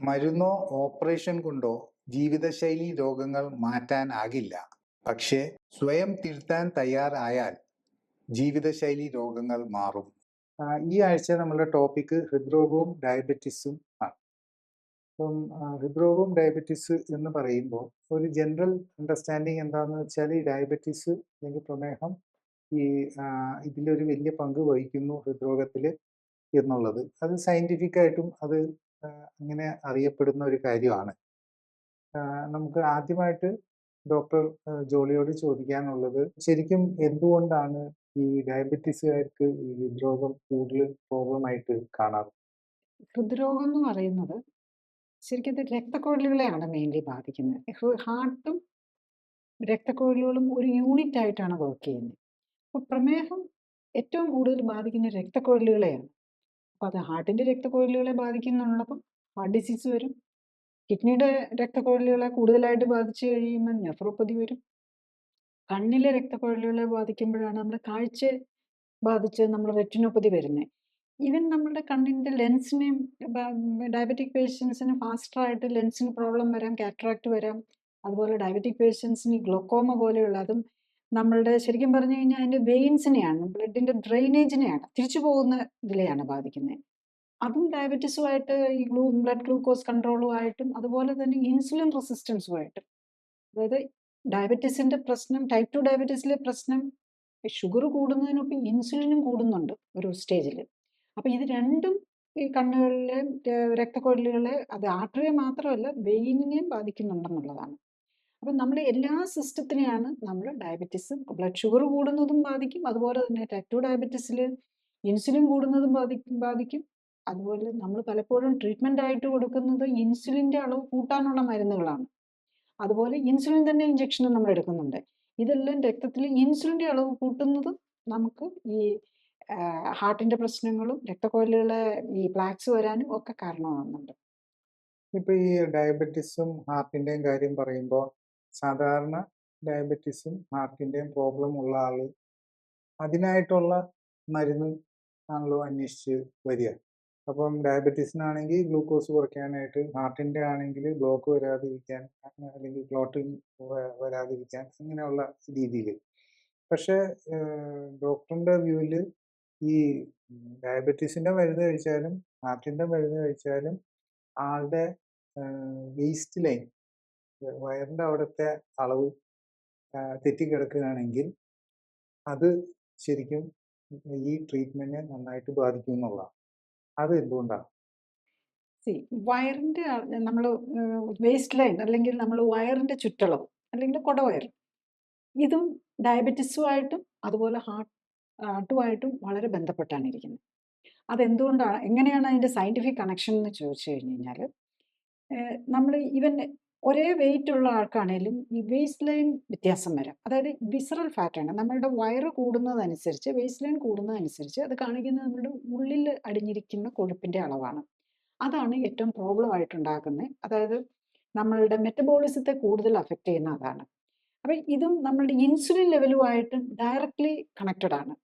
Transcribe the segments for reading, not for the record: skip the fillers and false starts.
മരുന്നോ operation കൊണ്ടോ ജീവിതശൈലി രോഗങ്ങൾ മാറ്റാനാകില്ല. പക്ഷേ സ്വയം തിരുത്താൻ തയ്യാറായാൽ ജീവിതശൈലി രോഗങ്ങൾ മാറും. ഈ ആഴ്ച നമ്മുടെ ടോപ്പിക് ഹൃദ്രോഗവും ഡയബറ്റിസും ആണ്. അപ്പം ഹൃദ്രോഗവും ഡയബറ്റിസ് എന്ന് പറയുമ്പോൾ ഒരു ജനറൽ അണ്ടർസ്റ്റാൻഡിങ് എന്താണെന്ന് വെച്ചാൽ ഈ ഡയബറ്റിസ് അല്ലെങ്കിൽ പ്രമേഹം ഇതിലൊരു വലിയ പങ്ക് വഹിക്കുന്നു ഹൃദ്രോഗത്തിൽ എന്നുള്ളത്. അത് സയൻറ്റിഫിക്കായിട്ടും അത് അങ്ങനെ അറിയപ്പെടുന്ന ഒരു കാര്യമാണ്. നമുക്ക് ആദ്യമായിട്ട് ഡോക്ടർ ജോളിയോട് ചോദിക്കാനുള്ളത്, ശരിക്കും എന്തുകൊണ്ടാണ് ഈ ഡയബറ്റീസുകാർക്ക് ഈ ഹൃദ്രോഗം കൂടുതൽ പ്രോബ്ലമായിട്ട് കാണാറ്? ഹൃദ്രോഗം എന്ന് പറയുന്നത് ശരിക്കും ഇത് രക്തക്കുഴലുകളെയാണ് മെയിൻലി ബാധിക്കുന്നത്. ഹാർട്ടും രക്തക്കുഴലുകളും ഒരു യൂണിറ്റ് ആയിട്ടാണ് വർക്ക് ചെയ്യുന്നത്. അപ്പോൾ പ്രമേഹം ഏറ്റവും കൂടുതൽ ബാധിക്കുന്ന രക്തക്കുഴലുകളെയാണ്. അപ്പോൾ അത് ഹാർട്ടിൻ്റെ രക്തക്കുഴലുകളെ ബാധിക്കുന്നുള്ളപ്പം ഹാർട്ട് ഡിസീസ് വരും. കിഡ്നിയുടെ രക്തക്കുഴലുകളെ കൂടുതലായിട്ട് ബാധിച്ചു കഴിയുമ്പോൾ നെഫ്രോപ്പതി വരും. കണ്ണിലെ രക്തക്കുഴലുകളെ ബാധിക്കുമ്പോഴാണ് നമ്മുടെ കാഴ്ച ബാധിച്ച് നമ്മൾ റെറ്റിനോപ്പതി വരുന്നത്. ഈവൻ നമ്മുടെ കണ്ണിൻ്റെ ലെൻസിനെയും ഡയബറ്റിക് പേഷ്യൻസിന് ഫാസ്റ്ററായിട്ട് ലെൻസിന് പ്രോബ്ലം വരാം, കാറ്ററാക്ട് വരാം. അതുപോലെ ഡയബറ്റിക് പേഷ്യൻസിന് ഗ്ലോക്കോമ പോലെയുള്ള, അതും നമ്മളുടെ ശരിക്കും പറഞ്ഞു കഴിഞ്ഞാൽ അതിൻ്റെ വെയിൻസിനെയാണ്, ബ്ലഡിൻ്റെ ഡ്രെയിനേജിനെയാണ്, തിരിച്ചു പോകുന്ന ഇതിലെയാണ് ബാധിക്കുന്നത്. അതും ഡയബറ്റീസുമായിട്ട് ഈ ബ്ലഡ് ഗ്ലൂക്കോസ് കൺട്രോളുമായിട്ടും അതുപോലെ തന്നെ ഇൻസുലിൻ റെസിസ്റ്റൻസുമായിട്ടും. അതായത് ഡയബറ്റീസിൻ്റെ പ്രശ്നം, ടൈപ്പ് 2 ഡയബറ്റീസിലെ പ്രശ്നം ഷുഗർ കൂടുന്നതിനൊപ്പം ഇൻസുലിനും കൂടുന്നുണ്ട് ഒരു സ്റ്റേജിൽ. അപ്പോൾ ഇത് രണ്ടും ഈ കണ്ണുകളിലെ രക്തക്കുഴലുകളെ, അത് ആർട്ടറിയെ മാത്രമല്ല വെയിനിനെയും ബാധിക്കുന്നുണ്ടെന്നുള്ളതാണ്. അപ്പം നമ്മുടെ എല്ലാ സിസ്റ്റത്തിനെയാണ് നമ്മൾ ഡയബറ്റീസ്, ബ്ലഡ് ഷുഗർ കൂടുന്നതും ബാധിക്കും. അതുപോലെ തന്നെ ടൈപ്പ് 2 ഡയബറ്റീസിൽ ഇൻസുലിൻ കൂടുന്നതും ബാധിക്കും. അതുപോലെ നമ്മൾ പലപ്പോഴും ട്രീറ്റ്മെൻ്റ് ആയിട്ട് കൊടുക്കുന്നത് ഇൻസുലിൻ്റെ അളവ് കൂട്ടാനുള്ള മരുന്നുകളാണ്. അതുപോലെ ഇൻസുലിൻ തന്നെ ഇഞ്ചക്ഷനും നമ്മൾ എടുക്കുന്നുണ്ട്. ഇതെല്ലാം രക്തത്തിൽ ഇൻസുലിൻ്റെ അളവ് കൂട്ടുന്നത് നമുക്ക് ഈ ഹാർട്ടിൻ്റെ പ്രശ്നങ്ങളും രക്തക്കുഴലുകളെ ഈ പ്ലാക്സ് വരാനും ഒക്കെ കാരണമാകുന്നുണ്ട്. ഇപ്പൊ ഈ ഡയബറ്റിസും ഹാർട്ടിന്റെയും കാര്യം പറയുമ്പോൾ സാധാരണ ഡയബറ്റിസും ഹാർട്ടിന്റെയും പ്രോബ്ലം ഉള്ള ആള് അതിനായിട്ടുള്ള മരുന്ന് ആണല്ലോ അന്വേഷിച്ച് വരിക. അപ്പം ഡയബറ്റീസിനാണെങ്കിൽ ഗ്ലൂക്കോസ് കുറയ്ക്കാനായിട്ട്, ഹാർട്ടിൻ്റെ ആണെങ്കിൽ ബ്ലോക്ക് വരാതിരിക്കാൻ അല്ലെങ്കിൽ ക്ലോട്ടിങ് വരാതിരിക്കാൻ, അങ്ങനെയുള്ള രീതിയിൽ. പക്ഷേ ഡോക്ടറിൻ്റെ വ്യൂവിൽ ഈ ഡയബറ്റീസിൻ്റെ മരുന്ന് കഴിച്ചാലും ഹാർട്ടിൻ്റെ മരുന്ന് കഴിച്ചാലും ആളുടെ വേസ്റ്റ് ലൈൻ, വയറിൻ്റെ അവിടുത്തെ അളവ് തെറ്റിക്കിടക്കുകയാണെങ്കിൽ അത് ശരിക്കും ഈ ട്രീറ്റ്മെൻറ്റിനെ നന്നായിട്ട് ബാധിക്കും എന്നുള്ളതാണ്. അത് എന്തുകൊണ്ടാണ്? വയറിൻ്റെ നമ്മൾ വേസ്റ്റ് ലൈൻ അല്ലെങ്കിൽ നമ്മൾ വയറിൻ്റെ ചുറ്റളവ് അല്ലെങ്കിൽ കുടവയർ, ഇതും ഡയബറ്റിസുമായിട്ടും അതുപോലെ ഹാർട്ടുമായിട്ടും വളരെ ബന്ധപ്പെട്ടാണ് ഇരിക്കുന്നത്. അതെന്തുകൊണ്ടാണ്, എങ്ങനെയാണ് അതിൻ്റെ സയൻറ്റിഫിക് കണക്ഷൻ എന്ന് ചോദിച്ചു കഴിഞ്ഞ് കഴിഞ്ഞാൽ, നമ്മൾ ഈവൻ ഒരേ വെയിറ്റ് ഉള്ള ആൾക്കാണേലും ഈ വേസ്റ്റ് ലൈൻ വ്യത്യാസം വരാം. അതായത് വിസറൽ ഫാറ്റാണ്, നമ്മളുടെ വയറ് കൂടുന്നതനുസരിച്ച്, വേസ്റ്റ് ലൈൻ കൂടുന്നതനുസരിച്ച് അത് കാണിക്കുന്നത് നമ്മുടെ ഉള്ളിൽ അടിഞ്ഞിരിക്കുന്ന കൊഴുപ്പിൻ്റെ അളവാണ്. അതാണ് ഏറ്റവും പ്രോബ്ലം ആയിട്ടുണ്ടാക്കുന്നത്. അതായത് നമ്മളുടെ മെറ്റബോളിസത്തെ കൂടുതൽ അഫക്റ്റ് ചെയ്യുന്ന അതാണ്. അപ്പം ഇതും നമ്മളുടെ ഇൻസുലിൻ ലെവലുമായിട്ടും ഡയറക്റ്റ്ലി കണക്റ്റഡ് ആണ്.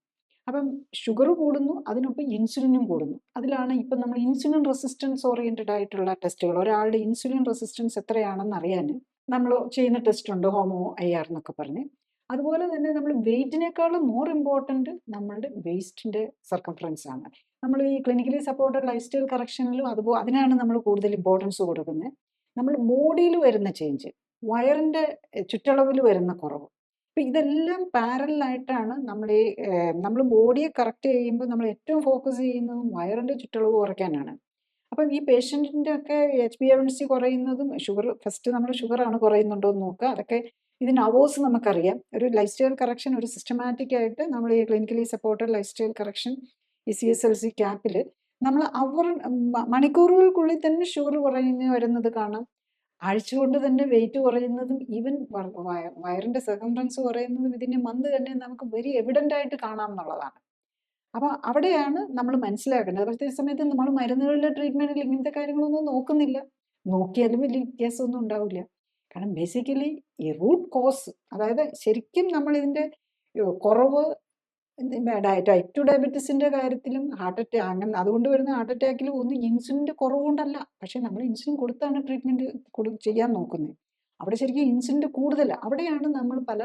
അപ്പം ഷുഗർ കൂടുന്നു, അതിനൊപ്പം ഇൻസുലിനും കൂടുന്നു. അതിലാണ് ഇപ്പം നമ്മൾ ഇൻസുലിൻ റെസിസ്റ്റൻസ് ഓറിയൻറ്റഡ് ആയിട്ടുള്ള ടെസ്റ്റുകൾ, ഒരാളുടെ ഇൻസുലിൻ റെസിസ്റ്റൻസ് എത്രയാണെന്ന് അറിയാൻ നമ്മൾ ചെയ്യുന്ന ടെസ്റ്റ് ഉണ്ട്, ഹോമോ IR എന്നൊക്കെ പറഞ്ഞ്. അതുപോലെ തന്നെ നമ്മൾ വെയിറ്റിനേക്കാളും മോർ ഇമ്പോർട്ടൻറ്റ് നമ്മളുടെ വേസ്റ്റിൻ്റെ സർക്കംഫറൻസ് ആണ്. നമ്മൾ ഈ ക്ലിനിക്കലി സപ്പോർട്ടഡ് ലൈഫ് സ്റ്റൈൽ കറക്ഷനിലും അതിനാണ് നമ്മൾ കൂടുതൽ ഇമ്പോർട്ടൻസ് കൊടുക്കുന്നത്. നമ്മൾ ബോഡിയിൽ വരുന്ന ചേഞ്ച്, വയറിൻ്റെ ചുറ്റളവിൽ വരുന്ന കുറവ്, അപ്പം ഇതെല്ലാം പാരലായിട്ടാണ് നമ്മൾ ബോഡിയെ കറക്റ്റ് ചെയ്യുമ്പോൾ നമ്മൾ ഏറ്റവും ഫോക്കസ് ചെയ്യുന്നതും വയറിൻ്റെ ചുറ്റളവ് കുറയ്ക്കാനാണ്. അപ്പം ഈ പേഷ്യൻറ്റിൻ്റെ ഒക്കെ HbA1c കുറയുന്നതും ഫസ്റ്റ് നമ്മൾ ഷുഗറാണ് കുറയുന്നുണ്ടോ എന്ന് നോക്കുക. അതൊക്കെ ഇതിന് അവേഴ്സ് നമുക്കറിയാം. ഒരു ലൈഫ് സ്റ്റൈൽ കറക്ഷൻ, ഒരു സിസ്റ്റമാറ്റിക് ആയിട്ട് നമ്മൾ ഈ clinically supported lifestyle correction, ഈ CSLC ക്യാപ്പിൽ നമ്മൾ മണിക്കൂറുകൾക്കുള്ളിൽ തന്നെ ഷുഗർ വരുന്നത് കാണാം. ആഴ്ച കൊണ്ട് തന്നെ വെയിറ്റ് കുറയുന്നതും ഈവൻ വയറിൻ്റെ സർക്കംഫറൻസ് കുറയുന്നതും ഇതിൻ്റെ മന്ത് തന്നെ നമുക്ക് വെരി എവിഡൻ്റ് ആയിട്ട് കാണാം എന്നുള്ളതാണ്. അപ്പോൾ അവിടെയാണ് നമ്മൾ മനസ്സിലാക്കേണ്ടത്. അതേ സമയത്ത് നമ്മൾ മരുന്നുകളിലെ ട്രീറ്റ്മെൻറ്റിൽ ഇങ്ങനത്തെ കാര്യങ്ങളൊന്നും നോക്കുന്നില്ല. നോക്കിയാലും വലിയ വ്യത്യാസമൊന്നും ഉണ്ടാവില്ല. കാരണം ബേസിക്കലി ഈ റൂട്ട് കോസ്, അതായത് ശരിക്കും നമ്മളിതിൻ്റെ കുറവ് ടൈപ്പ് 2 ഡയബറ്റീസിന്റെ കാര്യത്തിലും ഹാർട്ട് അറ്റാക്ക് അങ്ങനെ അതുകൊണ്ട് വരുന്ന ഹാർട്ട് അറ്റാക്കിൽ ഒന്നും ഇൻസുലിന്റെ കുറവ് കൊണ്ടല്ല. പക്ഷേ നമ്മൾ ഇൻസുലിൻ കൊടുത്താണ് ട്രീറ്റ്മെന്റ് ചെയ്യാൻ നോക്കുന്നത്. അവിടെ ശരിക്കും ഇൻസുലിന്റെ കൂടുതലാ. അവിടെയാണ് നമ്മൾ പല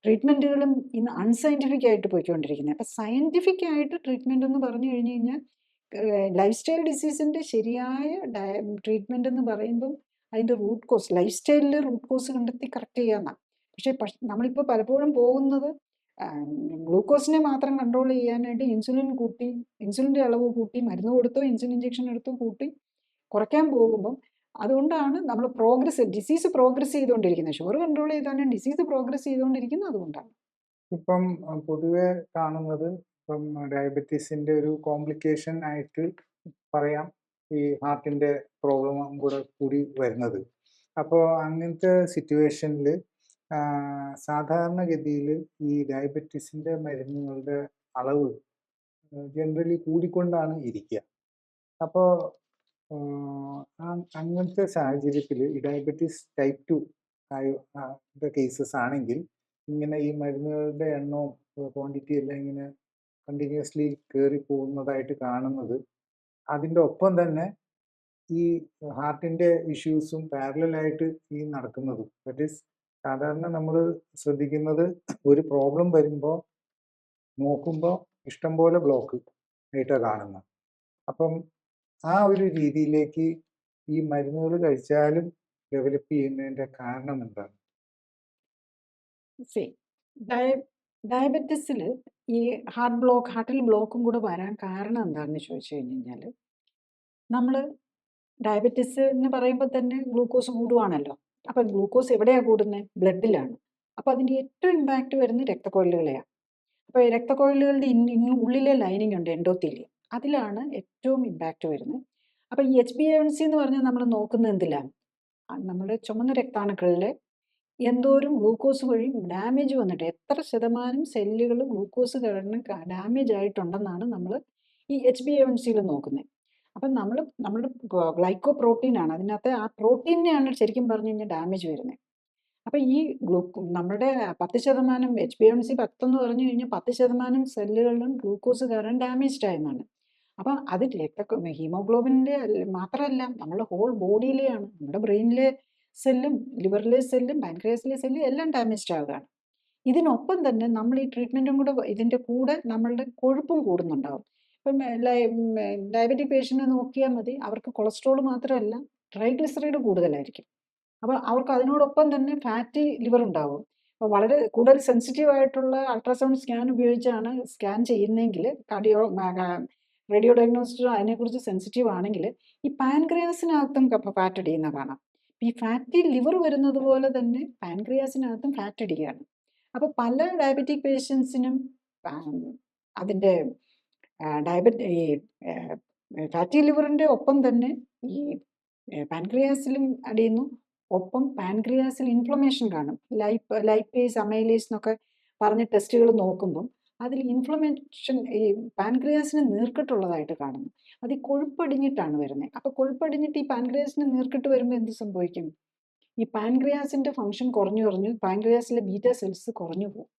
ട്രീറ്റ്മെന്റുകളും ഇന്ന് അൺസയന്റിഫിക് ആയിട്ട് പോയിക്കൊണ്ടിരിക്കുന്നത്. അപ്പം സയന്റിഫിക് ആയിട്ട് ട്രീറ്റ്മെന്റ് എന്ന് പറഞ്ഞു കഴിഞ്ഞു കഴിഞ്ഞാൽ ലൈഫ് സ്റ്റൈൽ ഡിസീസിന്റെ ശരിയായ ട്രീറ്റ്മെന്റ് എന്ന് പറയുമ്പം അതിന്റെ റൂട്ട് കോസ് ലൈഫ് സ്റ്റൈലിൽ റൂട്ട് കോസ് കണ്ടെത്തി കറക്റ്റ് ചെയ്യാന്നാണ്. പക്ഷേ നമ്മളിപ്പോൾ പലപ്പോഴും പോകുന്നത് ഗ്ലൂക്കോസിനെ മാത്രം കൺട്രോൾ ചെയ്യാനായിട്ട് ഇൻസുലിൻ കൂട്ടി, ഇൻസുലിൻ്റെ അളവ് കൂട്ടി, മരുന്ന് കൊടുത്തോ ഇൻസുലിൻ ഇഞ്ചക്ഷൻ എടുത്തോ കൂട്ടി കുറയ്ക്കാൻ പോകുമ്പം അതുകൊണ്ടാണ് നമ്മൾ ഡിസീസ് പ്രോഗ്രസ് ചെയ്തുകൊണ്ടിരിക്കുന്നത്. ഷുഗർ കൺട്രോൾ ചെയ്താലും ഡിസീസ് പ്രോഗ്രസ് ചെയ്തുകൊണ്ടിരിക്കുന്നത് അതുകൊണ്ടാണ്. ഇപ്പം പൊതുവെ കാണുന്നത് ഇപ്പം ഡയബറ്റീസിന്റെ ഒരു കോംപ്ലിക്കേഷൻ ആയിട്ട് പറയാം ഈ ഹാർട്ടിന്റെ പ്രോബ്ലം കൂടി വരുന്നത്. അപ്പോൾ അങ്ങനത്തെ സിറ്റുവേഷനിൽ സാധാരണഗതിയിൽ ഈ ഡയബറ്റീസിന്റെ മരുന്നുകളുടെ അളവ് ജനറലി കൂടിക്കൊണ്ടാണ് ഇരിക്കുക. അപ്പോൾ അങ്ങനത്തെ സാഹചര്യത്തിൽ ഈ ഡയബറ്റീസ് ടൈപ്പ് 2 കേസസ് ആണെങ്കിൽ ഇങ്ങനെ ഈ മരുന്നുകളുടെ എണ്ണവും ക്വാണ്ടിറ്റി എല്ലാം ഇങ്ങനെ കണ്ടിന്യൂസ്ലി കയറി പോകുന്നതായിട്ട് കാണുന്നത്. അതിൻ്റെ ഒപ്പം തന്നെ ഈ ഹാർട്ടിൻ്റെ ഇഷ്യൂസും പാരലായിട്ട് ഈ നടക്കുന്നതും. ദാറ്റ് ഈസ് സാധാരണ നമ്മൾ ശ്രദ്ധിക്കുന്നത് ഒരു പ്രോബ്ലം വരുമ്പോൾ നോക്കുമ്പോൾ ഇഷ്ടംപോലെ ബ്ലോക്ക് ആയിട്ടാണ് കാണുന്നത്. അപ്പം ആ ഒരു രീതിയിലേക്ക് ഈ മരുന്നുകൾ കഴിച്ചാലും ഡെവലപ്പ് ചെയ്യുന്നതിൻ്റെ കാരണം എന്താണ്? ഡയബറ്റിസിൽ ഈ ഹാർട്ടിൽ ബ്ലോക്കും കൂടെ വരാൻ കാരണം എന്താണെന്ന് ചോദിച്ചു കഴിഞ്ഞാൽ നമ്മൾ ഡയബറ്റിസ് എന്ന് പറയുമ്പോൾ തന്നെ ഗ്ലൂക്കോസ് കൂടുവാണല്ലോ. അപ്പം ഗ്ലൂക്കോസ് എവിടെയാണ് കൂടുന്നത്? ബ്ലഡിലാണ്. അപ്പോൾ അതിൻ്റെ ഏറ്റവും ഇമ്പാക്റ്റ് വരുന്നത് രക്തക്കുഴലുകളെയാണ്. അപ്പോൾ രക്തക്കുഴലുകളുടെ ഉള്ളിലെ ലൈനിങ് ഉണ്ട്, എൻഡോത്തീലിയം. അതിലാണ് ഏറ്റവും ഇമ്പാക്റ്റ് വരുന്നത്. അപ്പോൾ ഈ HbA1c എന്ന് പറഞ്ഞാൽ നമ്മൾ നോക്കുന്നത് എന്തിലാണ്? നമ്മുടെ ചുമന്ന രക്താണുക്കളിലെ എന്തോരം ഗ്ലൂക്കോസ് വഴി ഡാമേജ് വന്നിട്ട് എത്ര ശതമാനം സെല്ലുകൾ ഗ്ലൂക്കോസ് കാരണം ഡാമേജ് ആയിട്ടുണ്ടെന്നാണ് നമ്മൾ ഈ HbA1cയിൽ നോക്കുന്നത്. അപ്പം നമ്മുടെ ഗ്ലൈക്കോ പ്രോട്ടീനാണ് അതിനകത്ത്. ആ പ്രോട്ടീനെയാണ് ശരിക്കും പറഞ്ഞു കഴിഞ്ഞാൽ ഡാമേജ് വരുന്നത്. അപ്പം ഈ നമ്മുടെ 10% HbA1c 10 എന്ന് പറഞ്ഞു കഴിഞ്ഞാൽ 10% സെല്ലുകളിലും ഗ്ലൂക്കോസ് കാരണം ഡാമേജ്ഡ് ആയെന്നാണ്. അപ്പം അത് ഹീമോഗ്ലോബിൻ്റെ മാത്രമല്ല, നമ്മുടെ ഹോൾ ബോഡിയിലെയാണ്. നമ്മുടെ ബ്രെയിനിലെ സെല്ലും ലിവറിലെ സെല്ലും പാൻക്രിയാസിലെ സെല്ലും എല്ലാം ഡാമേജ്ഡ് ആവുകയാണ്. ഇതിനൊപ്പം തന്നെ നമ്മൾ ഈ ട്രീറ്റ്മെൻറ്റും കൂടെ ഇതിൻ്റെ കൂടെ നമ്മളുടെ കൊഴുപ്പും കൂടുന്നുണ്ടാവും. ഇപ്പം ഡയബറ്റിക് പേഷ്യൻറ്റിനെ നോക്കിയാൽ മതി, അവർക്ക് കൊളസ്ട്രോൾ മാത്രമല്ല ട്രൈഗ്ലിസറൈഡ് കൂടുതലായിരിക്കും. അപ്പോൾ അവർക്ക് അതിനോടൊപ്പം തന്നെ ഫാറ്റി ലിവർ ഉണ്ടാവും. അപ്പോൾ വളരെ കൂടുതൽ സെൻസിറ്റീവ് ആയിട്ടുള്ള അൾട്രാസൗണ്ട് സ്കാൻ ഉപയോഗിച്ചാണ് സ്കാൻ ചെയ്യുന്നതെങ്കിൽ റേഡിയോ ഡയഗ്നോസിസ്റ്റ് അതിനെക്കുറിച്ച് സെൻസിറ്റീവ് ആണെങ്കിൽ ഈ പാൻക്രിയാസിനകത്തും ഫാറ്റ് അടിയുന്ന കാണാം. ഈ ഫാറ്റി ലിവർ വരുന്നത് പോലെ തന്നെ പാൻക്രിയാസിനകത്തും ഫാറ്റ് അടിക്കുകയാണ്. അപ്പോൾ പല ഡയബറ്റിക് പേഷ്യൻസിനും അതിൻ്റെ ഈ ഫാറ്റി ലിവറിൻ്റെ ഒപ്പം തന്നെ ഈ പാൻക്രിയാസിലും അടിയുന്നു. ഒപ്പം പാൻക്രിയാസിൽ ഇൻഫ്ലമേഷൻ കാണും. ലൈപ്പേസ് അമൈലേസ് എന്നൊക്കെ പറഞ്ഞ ടെസ്റ്റുകൾ നോക്കുമ്പം അതിൽ ഇൻഫ്ലമേഷൻ ഈ പാൻക്രിയാസിന് നീർക്കെട്ടുള്ളതായിട്ട് കാണുന്നു. അത് ഈ കൊഴുപ്പടിഞ്ഞിട്ടാണ് വരുന്നത്. അപ്പോൾ കൊഴുപ്പടിഞ്ഞിട്ട് ഈ പാൻക്രിയാസിന് നീർക്കെട്ട് വരുമ്പോൾ എന്ത് സംഭവിക്കും? ഈ പാൻക്രിയാസിൻ്റെ ഫംഗ്ഷൻ കുറഞ്ഞു പാൻക്രിയാസിലെ ബീറ്റ സെൽസ് കുറഞ്ഞു പോകും.